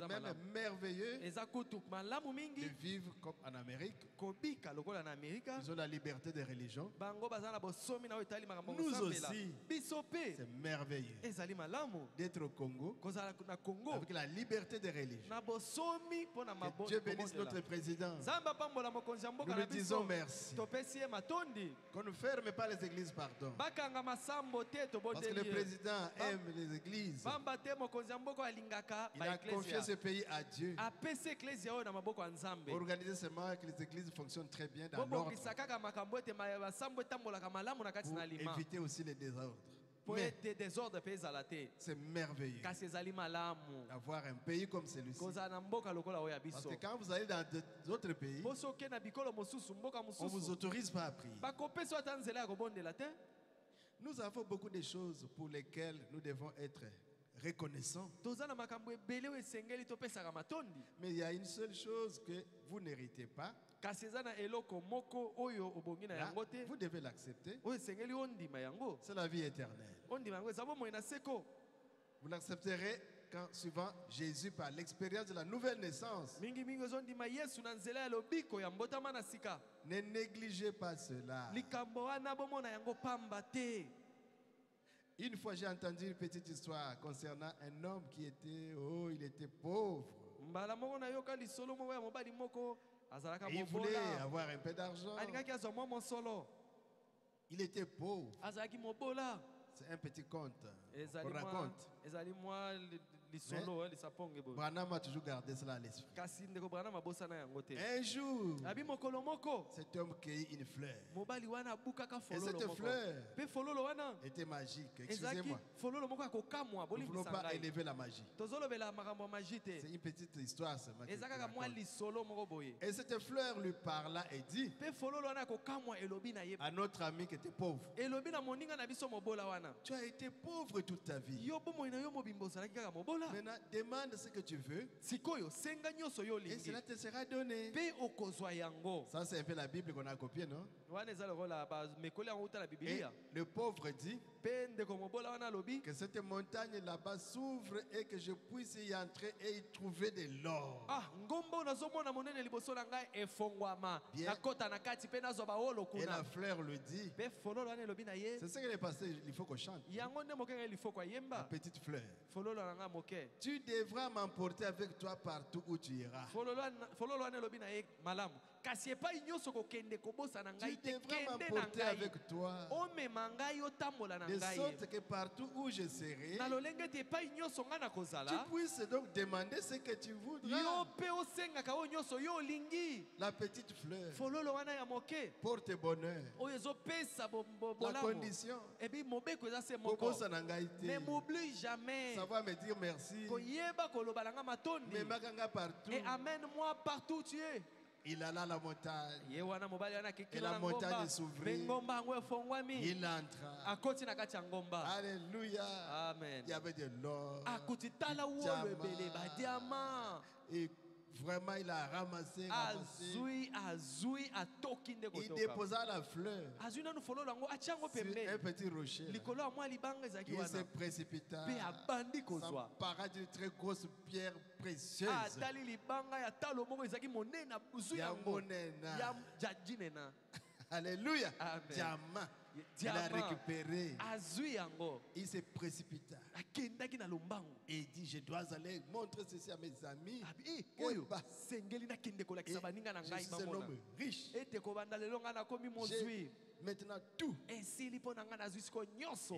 même merveilleux de vivre comme en Amérique. Ils ont la liberté de religion. Nous aussi, c'est merveilleux d'être au Congo avec la liberté de religion. Que Dieu bénisse notre président. Nous lui disons merci. Qu'on ne ferme pas les églises, pardon. Parce que le président aime les églises. Il a confié ce pays à Dieu. Organiser seulement que les églises fonctionnent très bien dans l'ordre. Pour éviter aussi les désordres. C'est merveilleux d'avoir un pays comme celui-ci. Parce que quand vous allez dans d'autres pays, on ne vous autorise pas à prier. Nous avons beaucoup de choses pour lesquelles nous devons être reconnaissants. Mais il y a une seule chose que vous n'héritez pas. Là, vous devez l'accepter. C'est la vie éternelle. Vous l'accepterez quand souvent Jésus par l'expérience de la nouvelle naissance. Ne négligez pas cela. Une fois j'ai entendu une petite histoire concernant un homme qui était, il était pauvre. Et il voulait avoir un peu d'argent. Il était pauvre. C'est un petit conte qu'on raconte. Branham a toujours gardé cela à l'esprit. Un jour, cet homme cueillit une fleur. Et cette fleur était magique. Excusez-moi. Nous ne voulons pas élever la magie. C'est une petite histoire. Et cette fleur lui parla et dit à notre ami qui était pauvre: tu as été pauvre toute ta vie. Maintenant, demande ce que tu veux et cela te sera donné. Ça, c'est un peu la Bible qu'on a copiée, non? Et le pauvre dit que cette montagne là-bas s'ouvre et que je puisse y entrer et y trouver de l'or. Bien. Et la fleur le dit. C'est ce que les pasteurs, il faut qu'on chante. La petite fleur. Tu devras m'emporter avec toi partout où tu iras. Tu devras m'emporter avec toi de sorte que partout où je serai, tu puisses donc demander ce que tu voudras. La petite fleur porte bonheur. La condition, ne m'oublie jamais. Ça va me dire merci. Mais maganga partout. Et amène-moi partout où tu es. Il alla à la montagne. Et la montagne s'ouvrit. Il entra. Alléluia. Amen. Il y avait de l'or. Diamant. Et vraiment, il a ramassé. Il déposa la fleur sur un petit rocher. Il se précipita. S'empara d'une très grosse pierre précieuse. Alléluia. Diamant. Il a récupéré. Il se précipita. Et il dit, je dois aller montrer ceci à mes amis. Et je suis un homme riche. J'ai maintenant tout.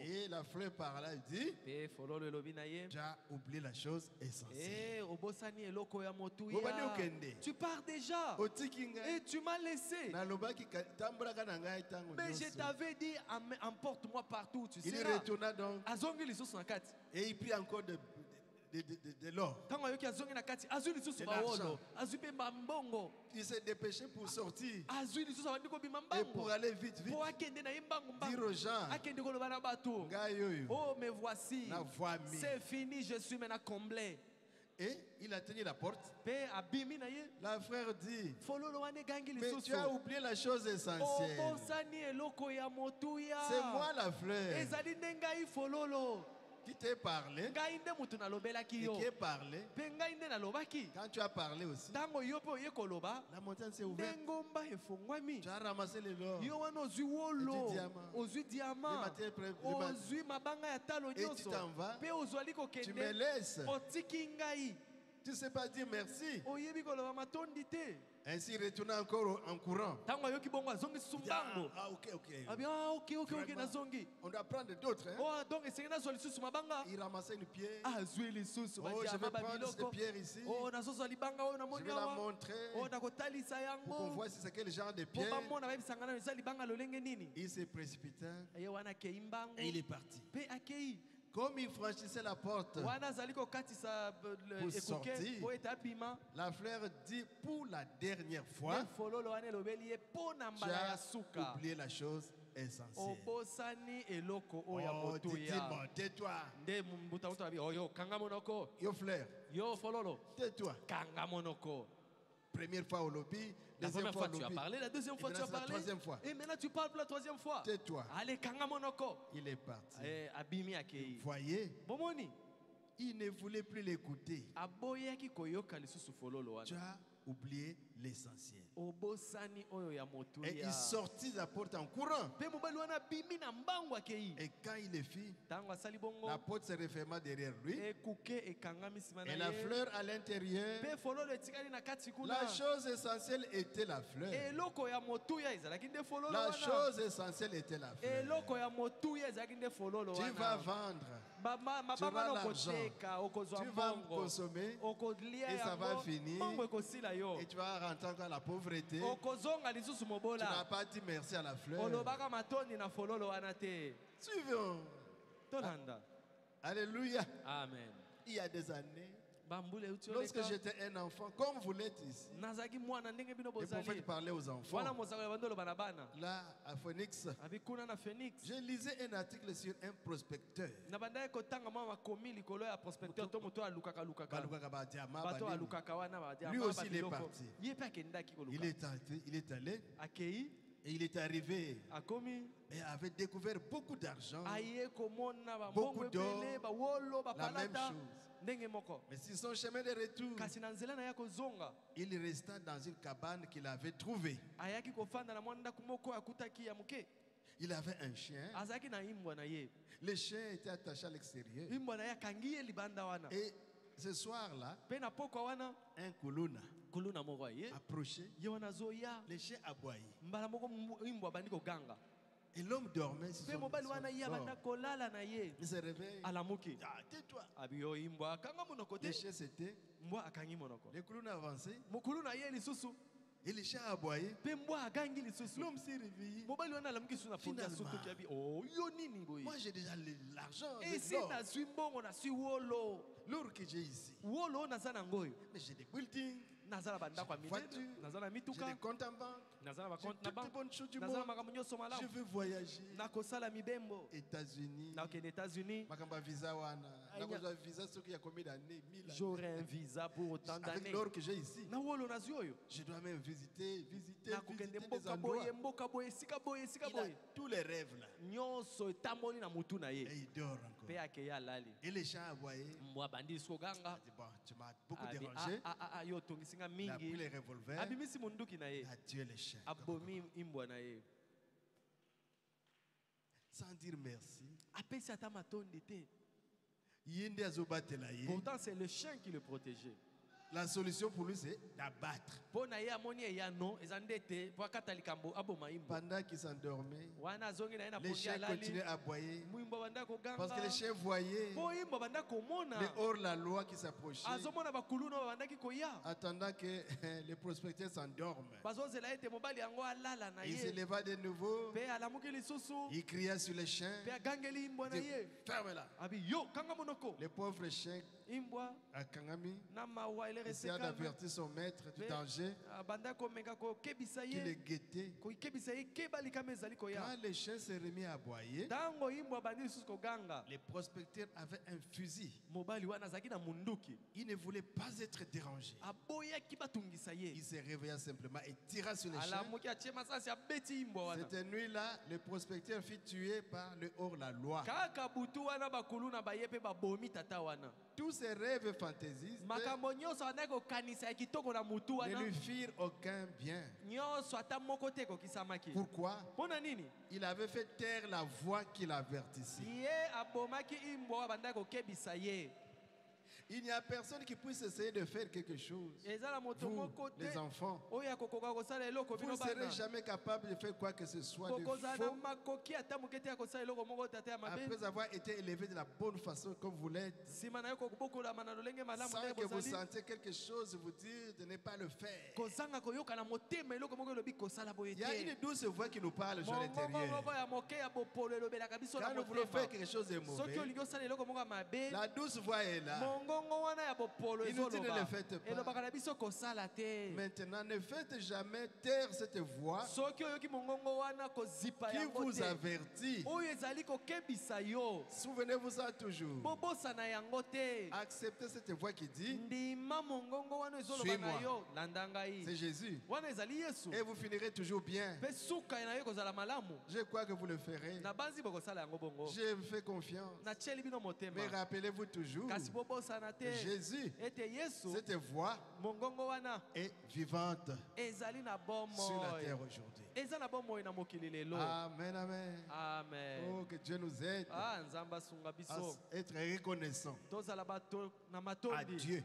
Et la fleur par là, il dit, tu as oublié la chose essentielle. Tu pars déjà. Et tu m'as laissé. Mais je t'avais dit, emporte-moi partout. Tu il retourna donc. Et il prit encore de l'or. Il s'est dépêché pour sortir. Et pour aller vite, vite. Dire aux gens, oh, mais voici, c'est fini, je suis maintenant comblé. Et il a tenu la porte. La frère dit, mais tu as oublié la chose essentielle. C'est moi la fleur qui t'ai parlé et qui ai parlé. Quand tu as parlé aussi, la montagne s'est ouverte. Tu as ramassé les l'or, les diamants, et tu t'en vas. Tu me laisses. Tu ne sais pas dire merci. Ainsi, il retourna encore en courant. Ok. On doit prendre d'autres. Hein? Il ramassait une pierre. Oh, je vais prendre cette pierre ici. Je vais la montrer pour qu'on voit si c'est quel genre de pierre. Il s'est précipité et il est parti. Comme il franchissait la porte pour sortir, la fleur dit pour la dernière fois, tu as oublié la chose essentielle. Oh, dis-moi, tais-toi. Yo fleur, tais-toi. Première fois au lobby, deuxième fois tu as parlé, la deuxième fois tu as parlé, troisième fois. Et maintenant tu parles pour la troisième fois. Tais-toi. Allez, Kangamonoko. Il est parti. Vous voyez, il ne voulait plus l'écouter. Tu as oublié l'essentiel. Et il sortit de la porte en courant. Et quand il est fit, la porte se referma derrière lui. Et la fleur à l'intérieur. La chose essentielle était la fleur. La chose essentielle était la fleur. Tu vas vendre. Tu auras l'argent. Tu vas consommer. Et ça va finir. Et tu vas rentrer encore à la pauvreté. Tu n'as pas dit merci à la fleur. Suivons. Alléluia. Amen. Il y a des années, lorsque j'étais un enfant, comme vous l'êtes ici, le prophète parlait aux enfants. Là, à Phoenix, je lisais un article sur un prospecteur. Lui aussi, il est parti. Il est allé. Et il est arrivé et avait découvert beaucoup d'argent, beaucoup d'or, la même chose. Mais sur son chemin de retour, il resta dans une cabane qu'il avait trouvée. Il avait un chien. Le chien était attaché à l'extérieur. Et ce soir-là, un kuluna approché, le chien aboyait. Et l'homme dormait sur son corps. Il se réveille. Tais-toi. Le chien s'était. Le kuluna avançait. Et le chien aboyait. L'homme s'est réveillé. Finalement, moi j'ai déjà l'argent. L'or que j'ai ici. Mais j'ai des buildings. J'ai des voitures, j'ai des comptes en banque, j'ai toutes les bonnes choses du monde. Je veux voyager. États-Unis. J'aurai un visa pour autant d'années. Avec l'or que j'ai ici, je dois même visiter des endroits. Il a tous les rêves là. Et il dort encore. Et les gens aboyaient. Bon, tu m'as beaucoup dérangé. Il a pris les revolvers. Il a tué les chiens. sans dire merci. Pourtant, c'est le chien qui le protégeait. La solution pour lui, c'est d'abattre. Pendant qu'il s'endormait, les chiens continuaient à aboyer. Parce que les chiens voyaient les hors-la-loi qui s'approchaient, attendant que les prospecteurs s'endorment. Il se leva de nouveau. Il cria sur les chiens. Ferme-la. Les pauvres chiens à Kangami essayant d'avertir son maître du danger qui le guettait. Quand les chiens se remis à aboyer, les prospecteurs avaient un fusil. Il ne voulait pas être dérangé. Il se réveilla simplement et tira sur les chiens. Cette nuit-là, le prospecteur fut tué par le hors-la-loi. Tous ses rêves fantaisistes ne lui firent aucun bien. Pourquoi? Il avait fait taire la voix qui l'avertissait. Il n'y a personne qui puisse essayer de faire quelque chose. Vous, les enfants, vous ne serez jamais capable de faire quoi que ce soit de faux. Après avoir été élevé de la bonne façon comme vous l'êtes, sans que vous sentiez quelque chose vous dire de ne pas le faire. Il y a une douce voix qui nous parle à l'intérieur. Quand nous voulons faire quelque chose de mauvais, la douce voix est là. Inutile, ne le faites pas. Maintenant, ne faites jamais taire cette voix qui vous avertit. Souvenez-vous-en toujours. Acceptez cette voix qui dit: suis-moi. C'est Jésus. Et vous finirez toujours bien. Je crois que vous le ferez. Je vous fais confiance. Mais rappelez-vous toujours, Jésus, cette voix est vivante sur la terre aujourd'hui. Amen, amen. Oh, que Dieu nous aide à être reconnaissant à Dieu.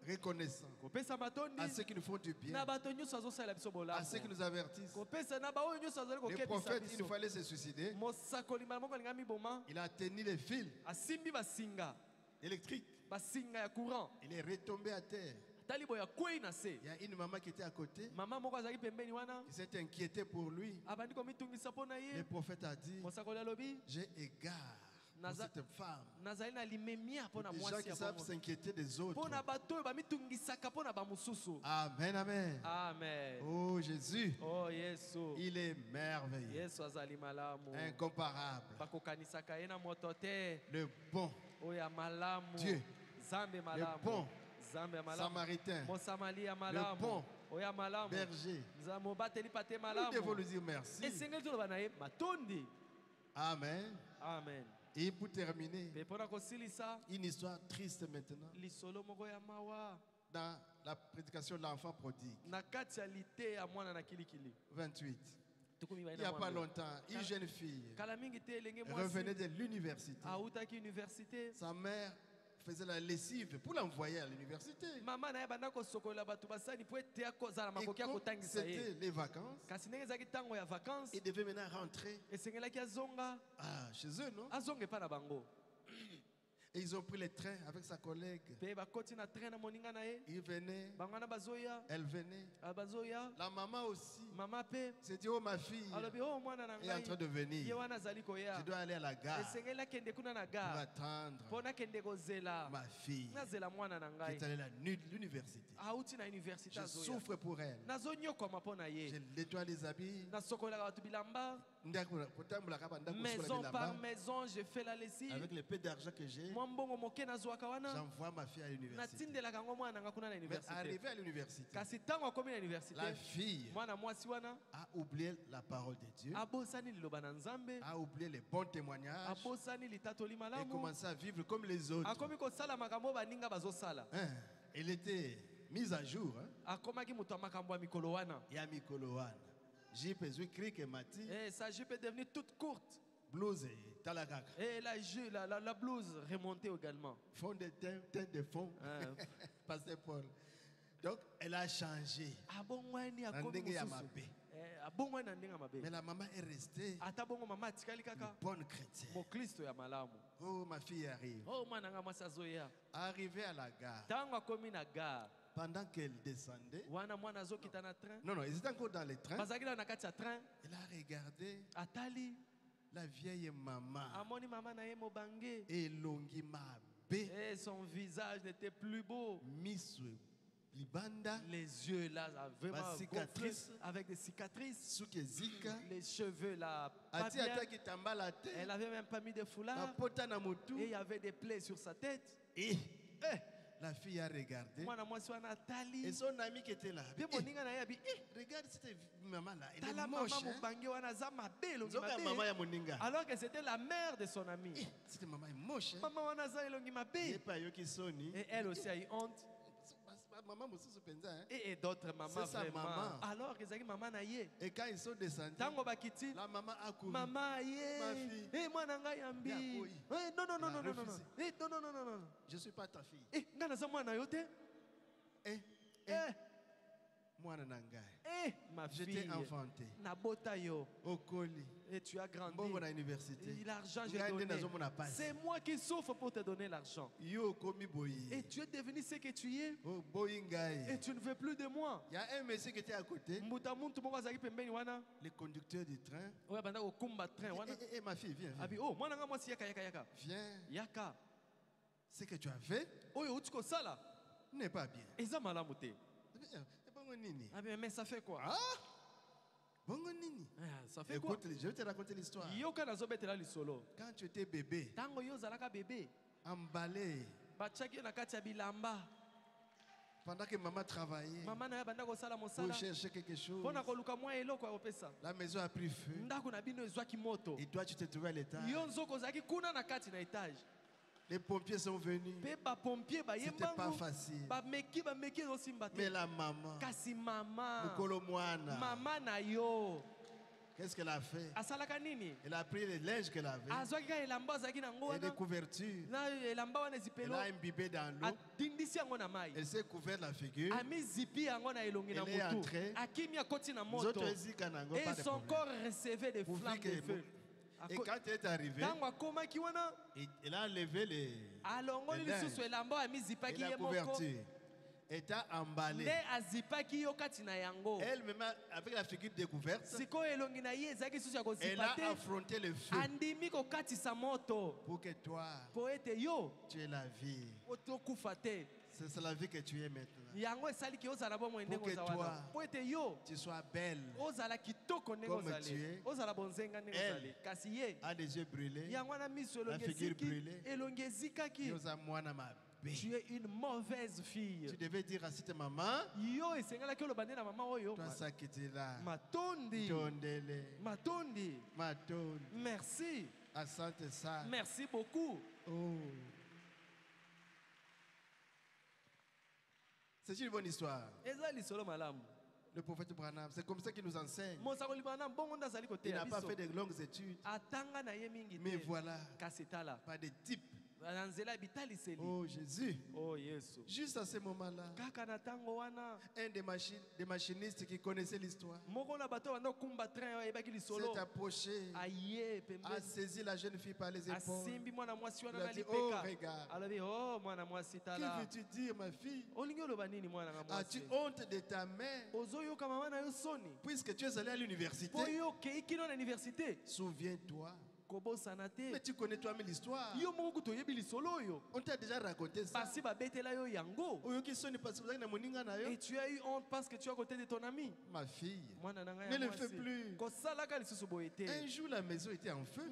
Reconnaissant à ceux qui nous font du bien, à ceux qui nous avertissent. Le prophète, il fallait se suicider. Il a tenu les fils électriques. Il est retombé à terre. Il y a une maman qui était à côté. Il s'est inquiété pour lui. Le prophète a dit: j'ai égard pour cette femme. Les gens qui savent s'inquiéter des autres. Amen, amen. Oh Jésus, il est merveilleux, incomparable, le bon Dieu, le bon Samaritain, le bon berger. Nous devons lui dire merci. Amen. Et pour terminer, une histoire triste maintenant. Dans la prédication de l'enfant prodigue, 28. Il n'y a pas longtemps, une jeune fille revenait de l'université. Sa mère faisait la lessive pour l'envoyer à l'université. Et comme c'était les vacances, il devait maintenant rentrer chez eux, non? Et ils ont pris le train avec sa collègue. Il venait, elle venait. La maman aussi s'est dit: oh, ma fille est en train de venir. Je dois aller à la gare pour attendre ma fille qui est allée à l'université. Je souffre pour elle. Je nettoie les habits. Maison par maison, je fais la lessive. Avec le peu d'argent que j'ai, j'envoie ma fille à l'université. Mais arrivé à l'université, la fille a oublié la parole de Dieu, a oublié les bons témoignages et commencé à vivre comme les autres. Elle était mise à jour. Il y a Mikoloana. Jupe est cric et mati. Et sa jupe est devenue toute courte. Blouse et talagak. Et la blouse remontée également. Fond de tête de fond. Pasteur Paul. Donc, elle a changé. Mais la maman est restée bonne chrétienne. Oh, ma fille arrive. Arrivée à la gare. Pendant qu'elle descendait, non, ils étaient encore dans le train. Elle a regardé la vieille maman. Et Longi Mabé. Et son visage n'était plus beau. Libanda, les yeux là vraiment gonflés avec des cicatrices, les cheveux là pas bien. Elle avait même pas mis de foulard et il y avait des plaies sur sa tête. Et la fille a regardé et son ami qui était là, regarde cette maman là, elle est moche, hein? Alors que c'était la mère de son ami. Cette maman est moche, hein? Et elle aussi a eu honte. Et d'autres mamans vraiment. Maman. Alors que c'est maman naïe. Et quand ils sont descendus, la maman a couru. Maman ma fille. Eh moi nanga yambi. Non. Eh non. Je suis pas ta fille. Eh ngana za mwana yote. Moi nananga. Ma fille. J'étais enfanté. Nabota yo. Okoli. Et tu as grandi. Bon à l'université. L'argent j'ai donné. C'est moi qui souffre pour te donner l'argent. Et tu es devenu ce que tu es. Et tu ne veux plus de moi. Il y a un monsieur qui était à côté. Le conducteur du train. Et ma fille, viens. Viens. Yaka. Ce que tu as fait n'est pas bien. Mais ça fait quoi? Ça fait écoute, quoi? Je vais te raconter l'histoire. Quand tu étais bébé, emballé, pendant que maman travaillait pour chercher quelque chose, la maison a pris feu. Et toi, tu te trouvais à l'étage. Les pompiers sont venus. C'était pas facile. Mais la maman, qu'est-ce qu'elle a fait? Elle a pris les linges qu'elle avait et des couvertures. Elle a imbibé dans l'eau. Elle s'est couverte la figure. Elle est entrée. Et son corps recevait des flammes de feu. Et quand elle est arrivée, elle a enlevé les linges et la couverture. Elle t'a emballé. Elle-même, avec la figure découverte, elle a affronté le feu pour que toi, tu aies la vie. C'est la vie que tu es maintenant. Pour que toi, tu sois belle comme tu es. Elle a des yeux brûlés, la figure brûlée. Tu es une mauvaise fille. Tu devais dire à cette maman, toi ça qui était là, Matondi. Merci. Asante ça. Merci beaucoup. Oh. C'est une bonne histoire. Le prophète Branham, c'est comme ça qu'il nous enseigne. Il n'a pas fait de longues études. Mais voilà, pas de type. Oh Jésus. Oh Jésus. Juste à ce moment-là, un des machinistes qui connaissait l'histoire s'est approché, a saisi la jeune fille par les épaules. Il a dit, oh regarde, que veux-tu dire ma fille? As-tu honte de ta mère puisque tu es allé à l'université? Souviens-toi. Mais tu connais toi-même l'histoire. On t'a déjà raconté ça. Et tu as eu honte parce que tu es à côté de ton ami. Ma fille, ne le fais plus. Un jour la maison était en feu.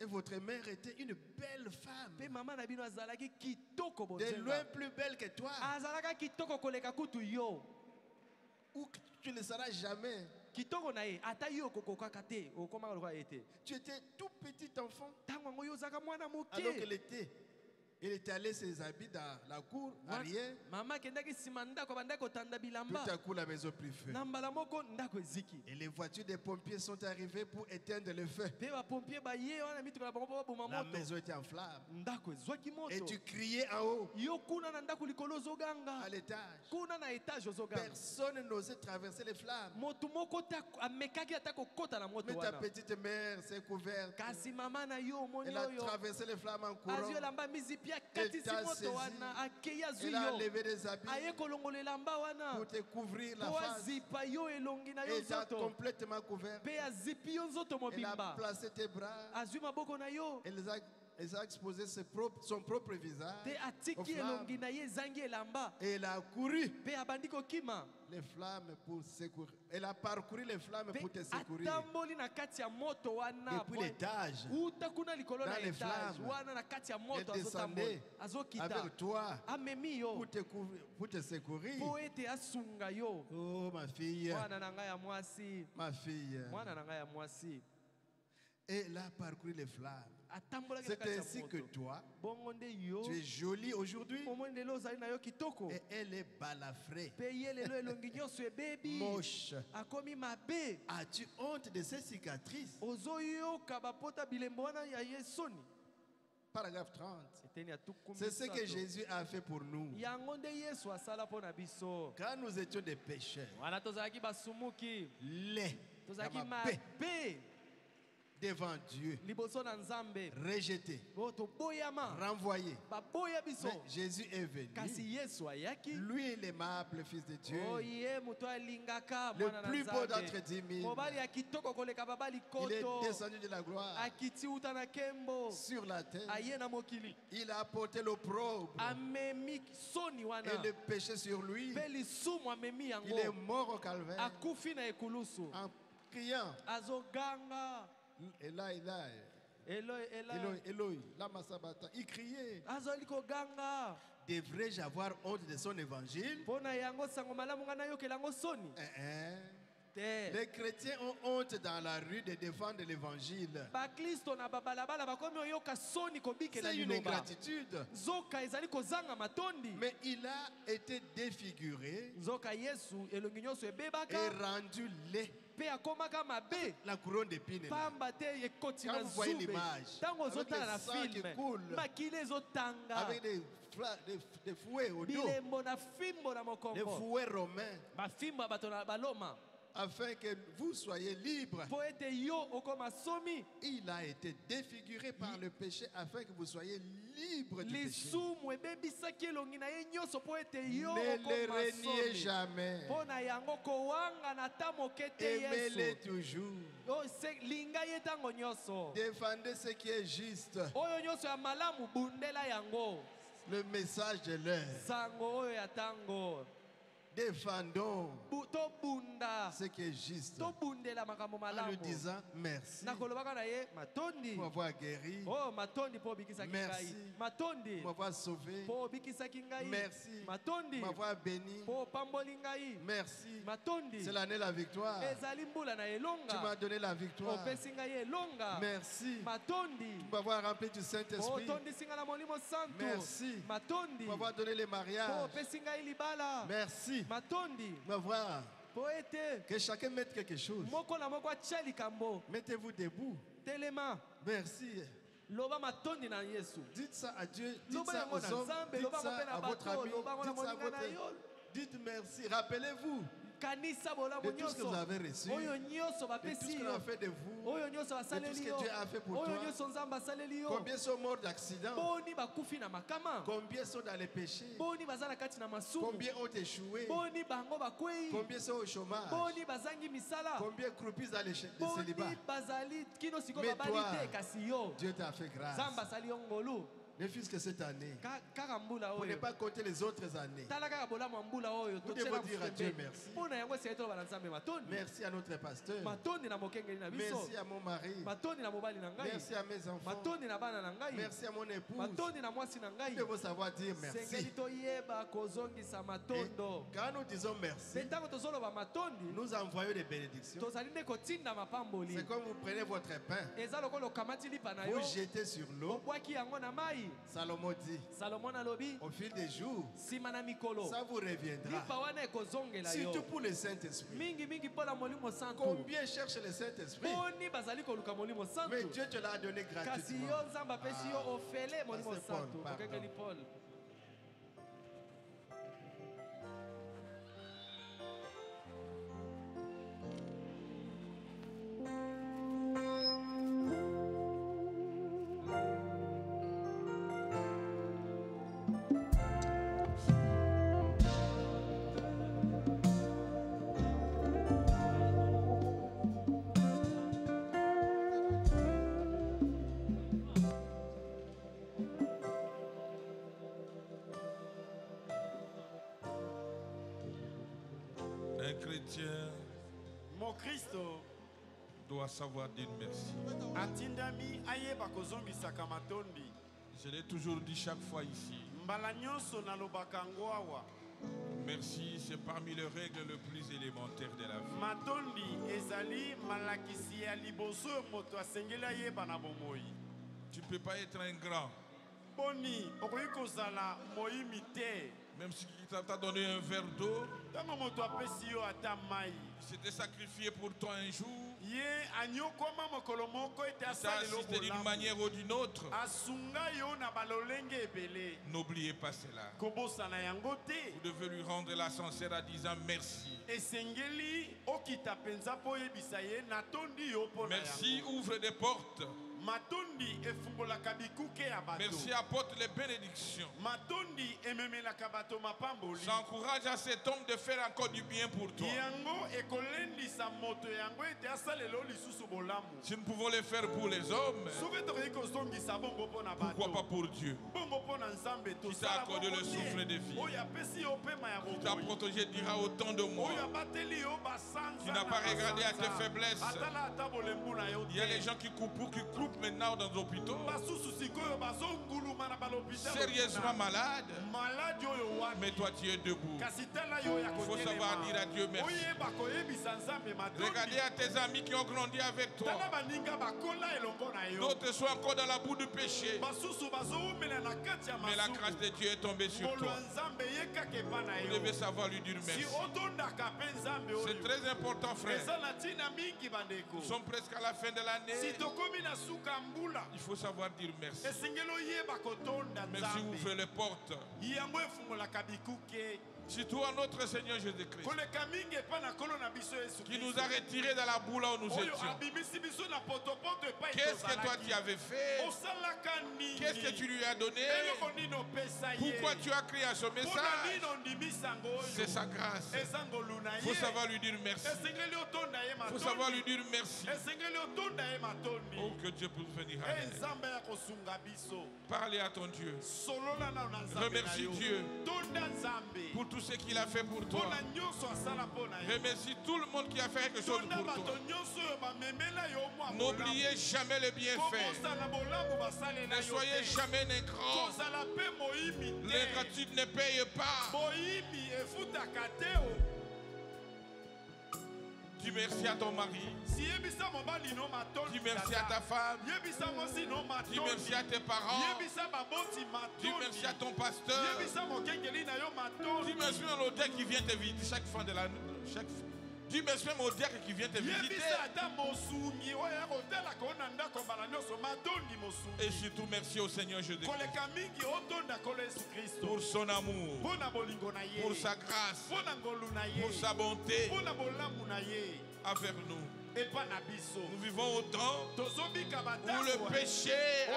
Et votre mère était une belle femme. De loin plus belle que toi. Ou tu ne le seras jamais. Tu étais tout petit enfant alors qu'elle était Il étalait ses habits dans la cour arrière. Tout à coup, la maison prit feu. Et les voitures des pompiers sont arrivées pour éteindre le feu. La maison était en flammes. Et tu criais en haut, à l'étage. Personne n'osait traverser les flammes. Mais ta petite mère s'est couverte. Elle a traversé les flammes en courant. Elle t'a saisi. Elle a levé des habits pour te couvrir la face. Elle t'a complètement couvert. Elle a placé tes bras. Elle a exposé son propre visage. Et elle a couru les flammes pour secourir. Elle a parcouru les flammes pour te secourir. Depuis l'étage, dans les flammes, elle descendait avec toi pour te secourir. Oh ma fille, ma fille. Et elle a parcouru les flammes. C'est ainsi que toi, tu es jolie aujourd'hui et elle est balafrée, moche. As-tu honte de ces cicatrices? Paragraphe 30. C'est ce que Jésus a fait pour nous. Quand nous étions des pécheurs, laids, devant Dieu, rejeté, renvoyé. Mais Jésus est venu. Lui est l'aimable Fils de Dieu, le plus beau d'entre 10 000. Il est descendu de la gloire sur la terre. Il a porté l'opprobre et le péché sur lui. Il est mort au calvaire en criant, Eloi, lama sabachthani. Il criait. Devrais-je avoir honte de son évangile? Les chrétiens ont honte dans la rue de défendre l'évangile. C'est une ingratitude. Mais il a été défiguré et rendu laid. La couronne d'épines. Quand vous voyez l'image, avec le sang qui coule, avec des fouets au dos, des fouets romains, afin que vous soyez libres. Il a été défiguré par le péché afin que vous soyez libres du péché. Ne le reniez jamais. Aimez-les toujours. Défendez ce qui est juste. Le message de l'heure. Défendons ce qui est juste en lui disant merci pour avoir guéri, merci pour avoir sauvé, merci pour avoir béni, merci. C'est l'année de la victoire. Tu m'as donné la victoire. Merci pour m'avoir rempli du Saint-Esprit. Merci pour avoir donné les mariages. Merci. M'avoir. Que chacun mette quelque chose. Mettez-vous debout. Merci. Dites ça à Dieu. Dites ça aux hommes. Dites ça à votre ami. Dites ça à votre... Dites merci. Rappelez-vous de tout ce que vous avez reçu, de tout ce qu'on a fait de vous, de tout ce que Dieu a fait pour toi. Combien sont morts d'accident? Combien sont dans les péchés? Combien ont échoué? Combien sont au chômage? Combien croupissent dans les célibats? Mais toi, Dieu t'a fait grâce. Ne fût-ce que cette année, pour ne pas compter les autres années, nous devons dire à Dieu merci. Merci à notre pasteur. Merci à mon mari. Merci à mes enfants. Merci à mon épouse. Nous devons savoir dire merci. Et quand nous disons merci, nous envoyons des bénédictions. C'est comme vous prenez votre pain, vous jetez sur l'eau, Salomon dit, au fil des jours, ça vous reviendra. Surtout pour le Saint-Esprit. Combien cherchent le Saint-Esprit? Mais Dieu te l'a donné gratuitement. Paul. Chrétien, mon Christ doit savoir dire merci. Je l'ai toujours dit chaque fois ici. Merci, c'est parmi les règles les plus élémentaires de la vie. Tu ne peux pas être un grand. Même si tu t'a donné un verre d'eau, il s'était sacrifié pour toi un jour. Il t'a assisté d'une manière ou d'une autre. N'oubliez pas cela. Vous devez lui rendre la sincère en disant merci. Merci, ouvre des portes. Merci, apporte les bénédictions. J'encourage à cet homme de faire encore du bien pour toi. Si nous pouvons le faire pour les hommes, pourquoi pas pour Dieu, qui t'a accordé le souffle de vie, qui t'a protégé dira autant de moi, qui n'a pas regardé à tes faiblesses. Il y a les gens qui coupent maintenant dans les hôpitaux, sérieusement malades, mais toi tu es debout. Il faut savoir dire à Dieu merci. Regardez à tes amis qui ont grandi avec toi. D'autres sont encore dans la boue du péché, mais la grâce de Dieu est tombée sur toi. Vous devez savoir lui dire merci. C'est très important, frère. Nous sommes presque à la fin de l'année. Il faut savoir dire merci. Merci, ouvre les portes. Surtout à notre Seigneur Jésus-Christ, qui nous a retirés dans la boue là où nous étions. Qu'est-ce que toi tu avais fait? Qu'est-ce que tu lui as donné? Pourquoi tu as crié à ce message? C'est sa grâce. Il faut savoir lui dire merci. Il faut savoir lui dire merci. Oh, que Dieu puisse venir à l'aide. Parlez à ton Dieu. Remercie Dieu pour tout ce qu'il a fait pour toi. Remercie tout le monde qui a fait quelque chose pour toi. N'oubliez jamais le bienfait. Ne soyez jamais ingrat. L'ingratitude ne paye pas. Dis merci à ton mari. Dis merci à ta femme. Dis merci à tes parents. Dis merci à ton pasteur. Dis merci à l'auteur qui vient te visiter chaque fin de l'année. Dis merci même au diacre qui vient te visiter. Et surtout merci au Seigneur Jésus-Christ pour son amour, pour sa grâce, pour sa bonté envers nous. Nous vivons au temps où le péché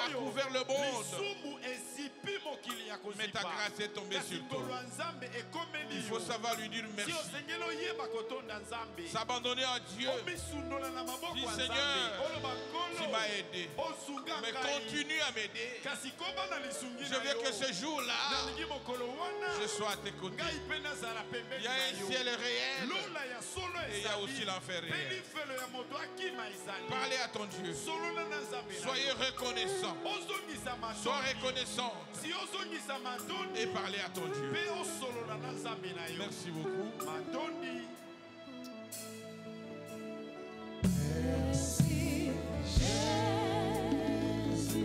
a couvert le monde, mais ta grâce est tombée sur toi. Il faut savoir lui dire merci, s'abandonner à Dieu. Dis Seigneur, tu m'as aidé, mais continue à m'aider. Je veux que ce jour-là, je sois à tes côtés. Il y a un ciel réel et il y a aussi l'enfer réel. Parlez à ton Dieu. Soyez reconnaissant. Sois reconnaissante. Et parlez à ton Dieu. Merci beaucoup. Merci Jésus.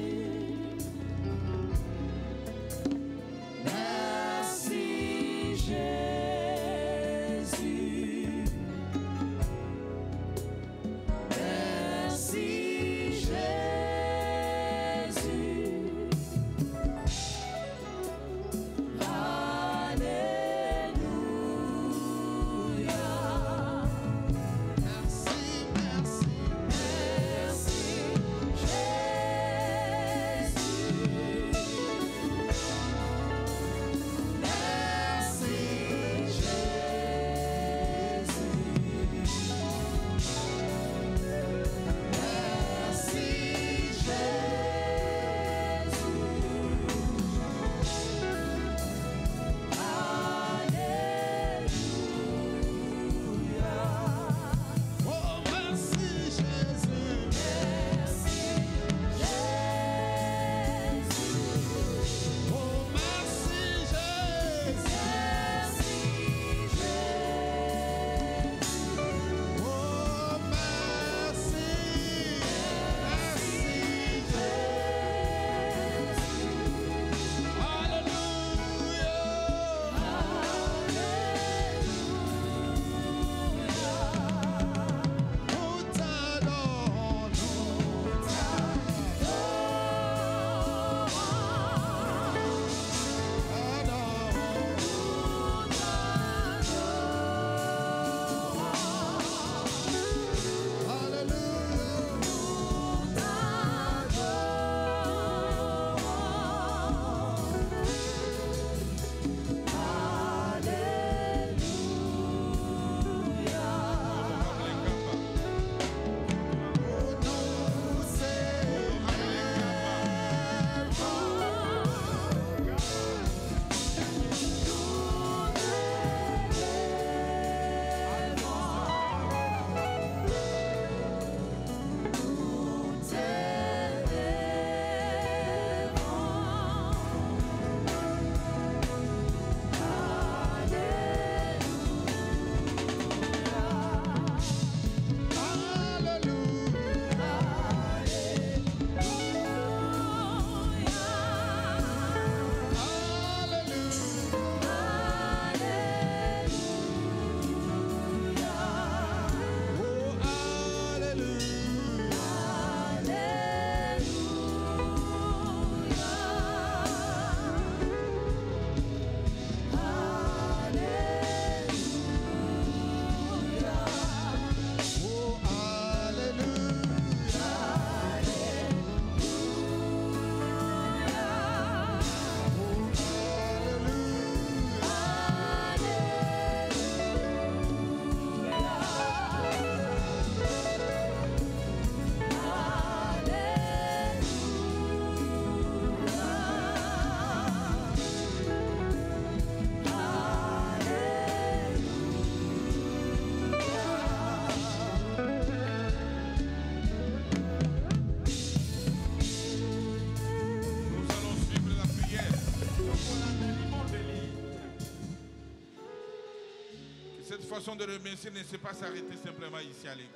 façon de remercier ne s'est pas s'arrêter simplement ici à l'église.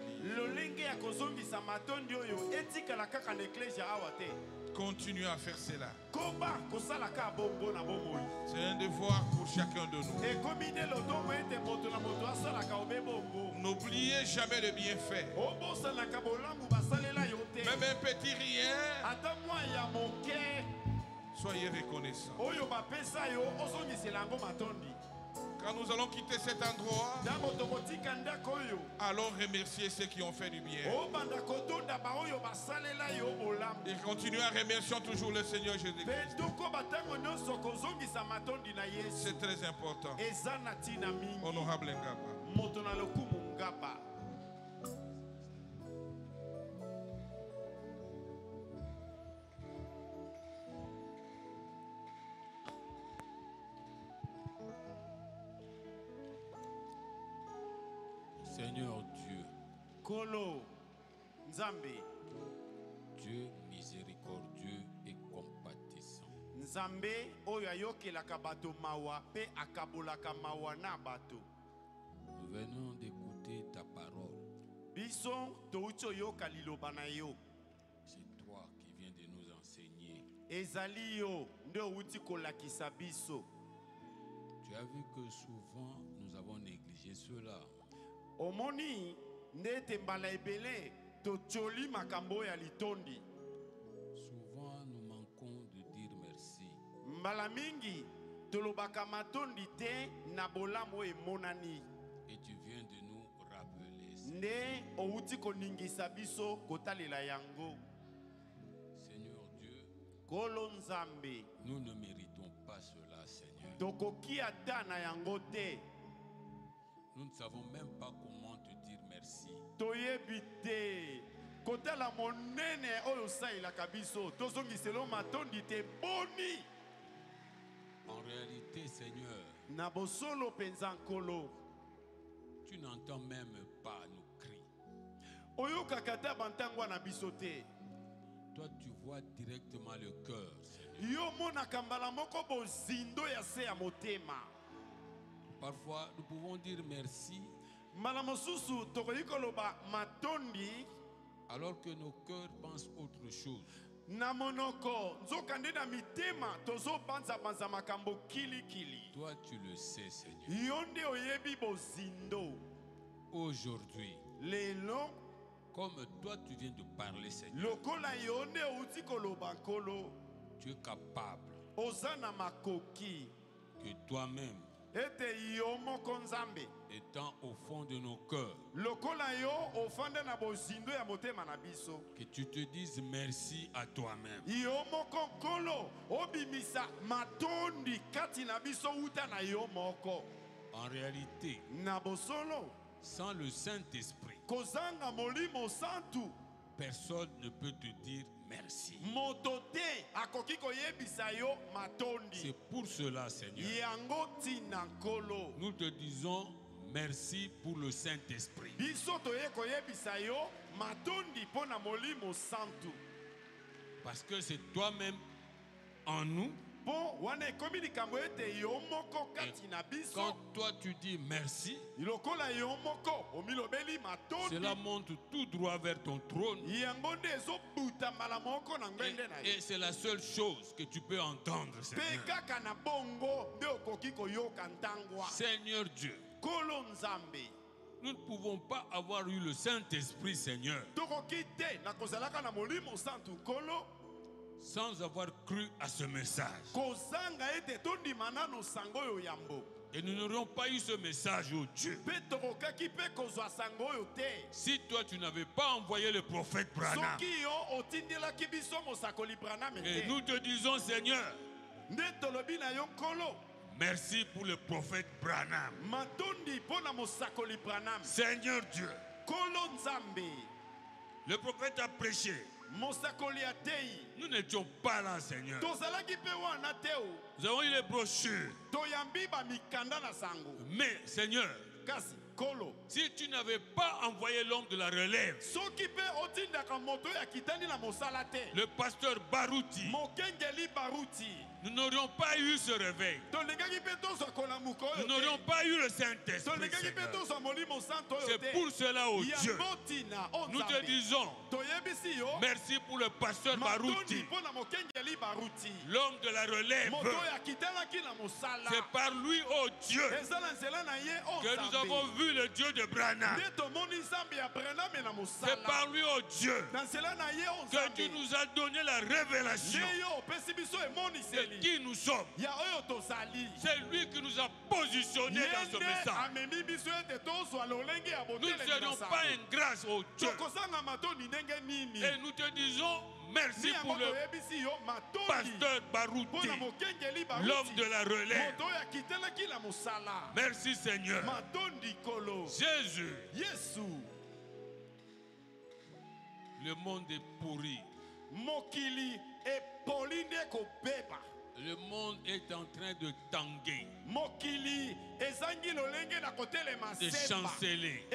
Continuez à faire cela. C'est un devoir pour chacun de nous. N'oubliez jamais le bienfait. Même un petit rien. Soyez reconnaissants. Quand nous allons quitter cet endroit, allons remercier ceux qui ont fait du bien. Et continuons à remercier toujours le Seigneur Jésus-Christ. C'est très important. Honorable Ngaba. Seigneur Dieu, Kolo Nzambe, Dieu miséricordieux et compatissant, Nzambe oyo ayokelaka bato mawa pe akabolaka mawa na bato. Nous venons d'écouter ta parole. Biso touti oyoka liloba na yo. C'est toi qui viens de nous enseigner. Ezali yo nde outi kolakisa biso. Tu as vu que souvent nous avons négligé cela. Omoni ndete mbala ebele tocholi makambo ya litondi. Souvent nous manquons de dire merci. Mbala mingi tolobaka matondi te na bolamo emonani. Et tu viens de nous rappeler. Nde outi koningisa biso kotalela yango. Seigneur Dieu, Kolo Nzambe, nous ne méritons pas cela, Seigneur. Tokoki ata na yango te. Nous ne savons même pas comment te dire merci. Toyebite kotala monene oyo sailaka biso tozongiselo matondi te boni. En réalité, Seigneur, na bosolo penza nkolo, tu n'entends même pas nos cris. Oyokaka ta bantangwa na biso te. Toi, tu vois directement le cœur, Seigneur. Yo monaka mbala moko bozindo ya se ya motema. Parfois, nous pouvons dire merci Malamosusu tokoyi koloba matondi alors que nos cœurs pensent autre chose. Na monoko nzokande na mitema tozo banza banza makambo kili kili. Toi, tu le sais, Seigneur. Yonde oyebi bozindo. Aujourd'hui, lelo, comme toi tu viens de parler, Seigneur, lokola yonde outi koloba nkolo, tu es capable ozana makoki que toi-même, ete yo moko Nzambe, étant au fond de nos cœurs, lokola yo ofanda na bozindo ya motema na biso, que tu te dises merci à toi-même. yo moko nkolo obimisa matondi kati na biso uta na yo moko. En réalité, na bosolo, sans le Saint-Esprit, kozanga molimo santu, personne ne peut te dire merci. Motote akoki koyebisa yo matondi. C'est pour cela, Seigneur, yango tina nkolo, nous te disons merci pour le Saint-Esprit. Biso toye koyebisa yo matondi pona molimo santu. Parce que c'est toi-même en nous. Bon, wane komi likambo ete yo moko kati na biso. Quand toi tu dis merci, ilokola yo moko omilobeli matondi, cela monte tout droit vers ton trône. yango nde ezobuta mbala moko na ngwende na ye. Et c'est la seule chose que tu peux entendre, Seigneur. Pe kaka na bongo nde okoki koyoka ntangwa. Seigneur Dieu, Kolo Nzambe, nous ne pouvons pas avoir eu le Saint-Esprit, Seigneur, tokoki te na kozalaka na molimo santu nkolo, sans avoir cru à ce message. kozanga ete tondima nano sango oyo yambo. Et nous n'aurions pas eu ce message, oh Dieu, Pe tokokaki pe kozwa sango oyo te, si toi tu n'avais pas envoyé le prophète Branham. soki yo otindelaki biso mosakoli Branham Et te. nous te disons, Seigneur, Nde tolobi na yo nkolo, merci pour le prophète Branham. matondi pona mosakoli Branham. Seigneur Dieu, Kolo Nzambe, le prophète a prêché. mosakoli atei, Nous n'étions pas là, Seigneur. tozalaki pe wana te o, Nous avons eu les brochures. toyambi ba mikanda na sango. Mais, Seigneur, Kasi kolo, si tu n'avais pas envoyé l'homme de la relève, soki pe otindaka moto ya kitani na mosala te, le pasteur Barouti, mokengeli baruti, nous n'aurions pas eu ce réveil. Nous n'aurions pas eu le Saint-Esprit. C'est pour cela, oh Dieu, nous te disons merci pour le pasteur Baruti, l'homme de la relève. C'est par lui, oh Dieu, que nous avons vu le Dieu de Branham. C'est par lui, oh Dieu, que tu nous as donné la révélation de qui nous sommes. C'est lui qui nous a positionnés dans ce message. Nous ne serions pas ingrats au Dieu. Et nous te disons merci pour le pasteur Baruti, l'homme de la relève. Merci Seigneur. Jésus. Le monde est pourri. Le monde est en train de tanguer, de chanceler,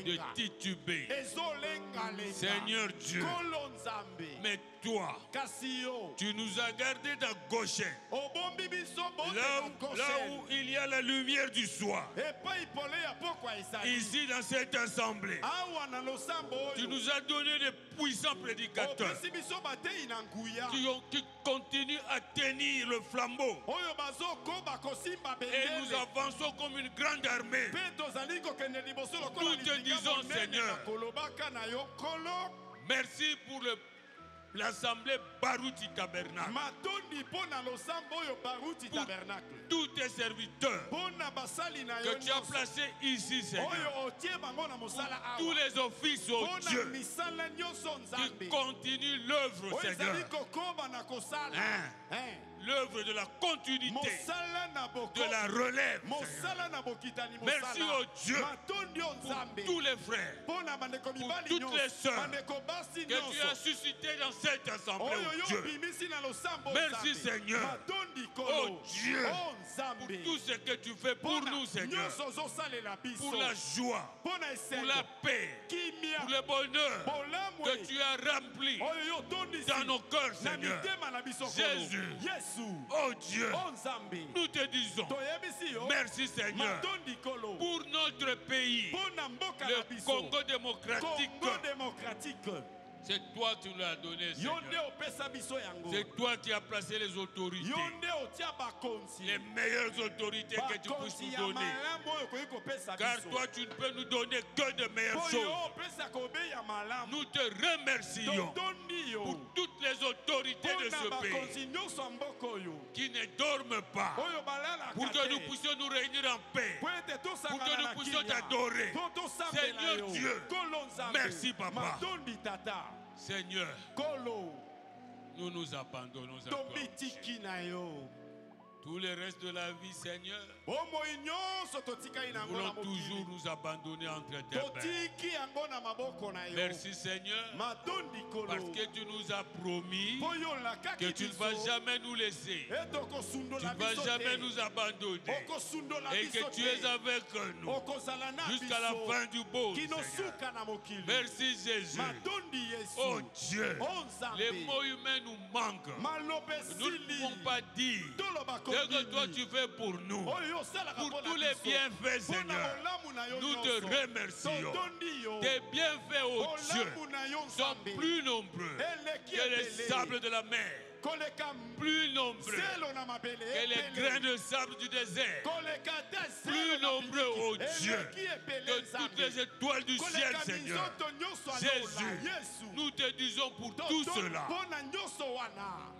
de tituber. Seigneur Dieu, mais toi, tu nous as gardé dans Goshen, là où il y a la lumière du soir. Ici dans cette assemblée, tu nous as donné des puissants prédicateurs qui continuent à tenir le flambeau. Et nous avançons comme une grande armée. Nous te disons, Seigneur, merci pour l'assemblée Baruti Tabernacle. Pour tous tes serviteurs que tu as placés ici, Seigneur. Pour tous les offices, oh Dieu, qui continuent l'œuvre, Seigneur. L'œuvre de la continuité, de la relève. Merci au Dieu pour tous les frères, pour toutes les sœurs que tu as suscité dans cette assemblée, oh Dieu. Merci Seigneur, oh Dieu, pour tout ce que tu fais pour nous, Seigneur, pour la joie, pour la paix, pour le bonheur que tu as rempli dans nos cœurs, Seigneur. Jésus, oh Dieu, nous te disons merci Seigneur pour notre pays, le Congo démocratique. C'est toi qui nous l'as donné, Seigneur. C'est toi qui as placé les autorités, les meilleures autorités que tu puisses nous donner. Car toi, tu ne peux nous donner que de meilleures choses. Nous te remercions pour toutes les autorités de ce pays qui ne dorment pas, pour que nous puissions nous réunir en paix, pour que nous puissions t'adorer. Seigneur Dieu, merci Papa. Seigneur, nous nous abandonnons à toi. Tout le reste de la vie, Seigneur, nous voulons toujours nous abandonner entre tes mains. Merci Seigneur, parce que tu nous as promis que tu ne vas jamais nous laisser, tu ne vas jamais nous abandonner, et que tu es avec nous jusqu'à la fin du beau, Seigneur. Merci Jésus. Oh Dieu, les mots humains nous manquent. Nous ne pouvons pas dire ce que toi tu fais pour nous, pour tous les bienfaits, Seigneur. Nous te remercions. Tes bienfaits, oh Dieu, sont plus nombreux que les sables de la mer, plus nombreux que les grains de sable du désert, plus nombreux, oh Dieu, que toutes les étoiles du ciel, Seigneur. Jésus, nous te disons pour tout cela,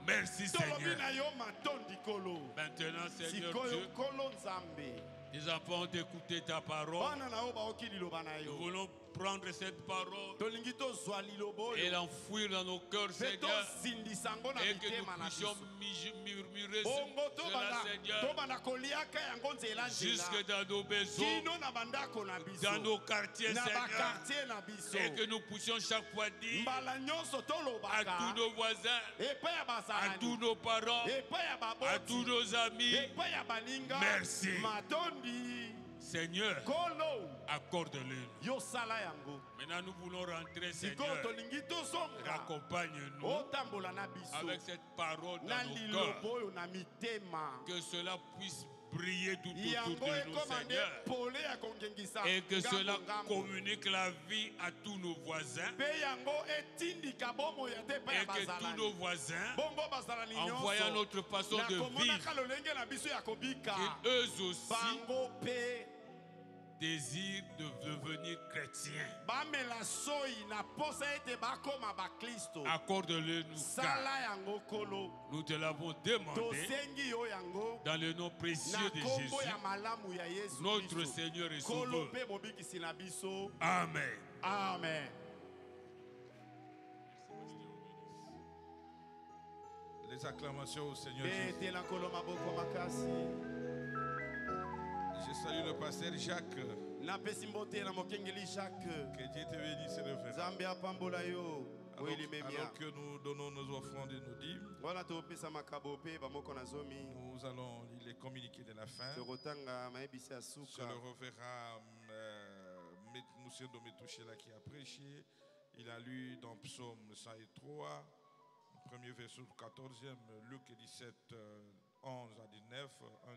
merci Seigneur. Maintenant, Seigneur Dieu, les enfants ont écouté ta parole. Nous voulons prendre cette parole et l'enfouir dans nos cœurs, Seigneur, et que nous puissions murmurer cela, Seigneur, jusque dans nos maisons, dans nos quartiers, Seigneur, et que nous puissions chaque fois dire à tous nos voisins, à tous nos parents, à tous nos amis, merci. Seigneur, accorde-le. Maintenant nous voulons rentrer, Seigneur. accompagne-nous avec cette parole dans nos cœurs. Que cela puisse briller tout autour de nous, Seigneur. Et que cela communique la vie à tous nos voisins. Et que tous nos voisins, en voyant notre façon de vivre, qu'eux aussi désirent de devenir chrétiens. Accorde-le nous, car nous te l'avons demandé dans le nom précieux de Jésus, notre Seigneur et Sauveur. Amen. Amen. Les acclamations au Seigneur Jésus. Je salue le pasteur Jacques. Que Dieu te bénisse, alors que nous donnons nos offrandes et nos dîmes, nous allons lire les communiqués de la fin. Se le reverra M. Dometouchela qui a prêché. Il a lu dans Psaume 103, premier verset 14e, Luc 17, 11 à 19, 1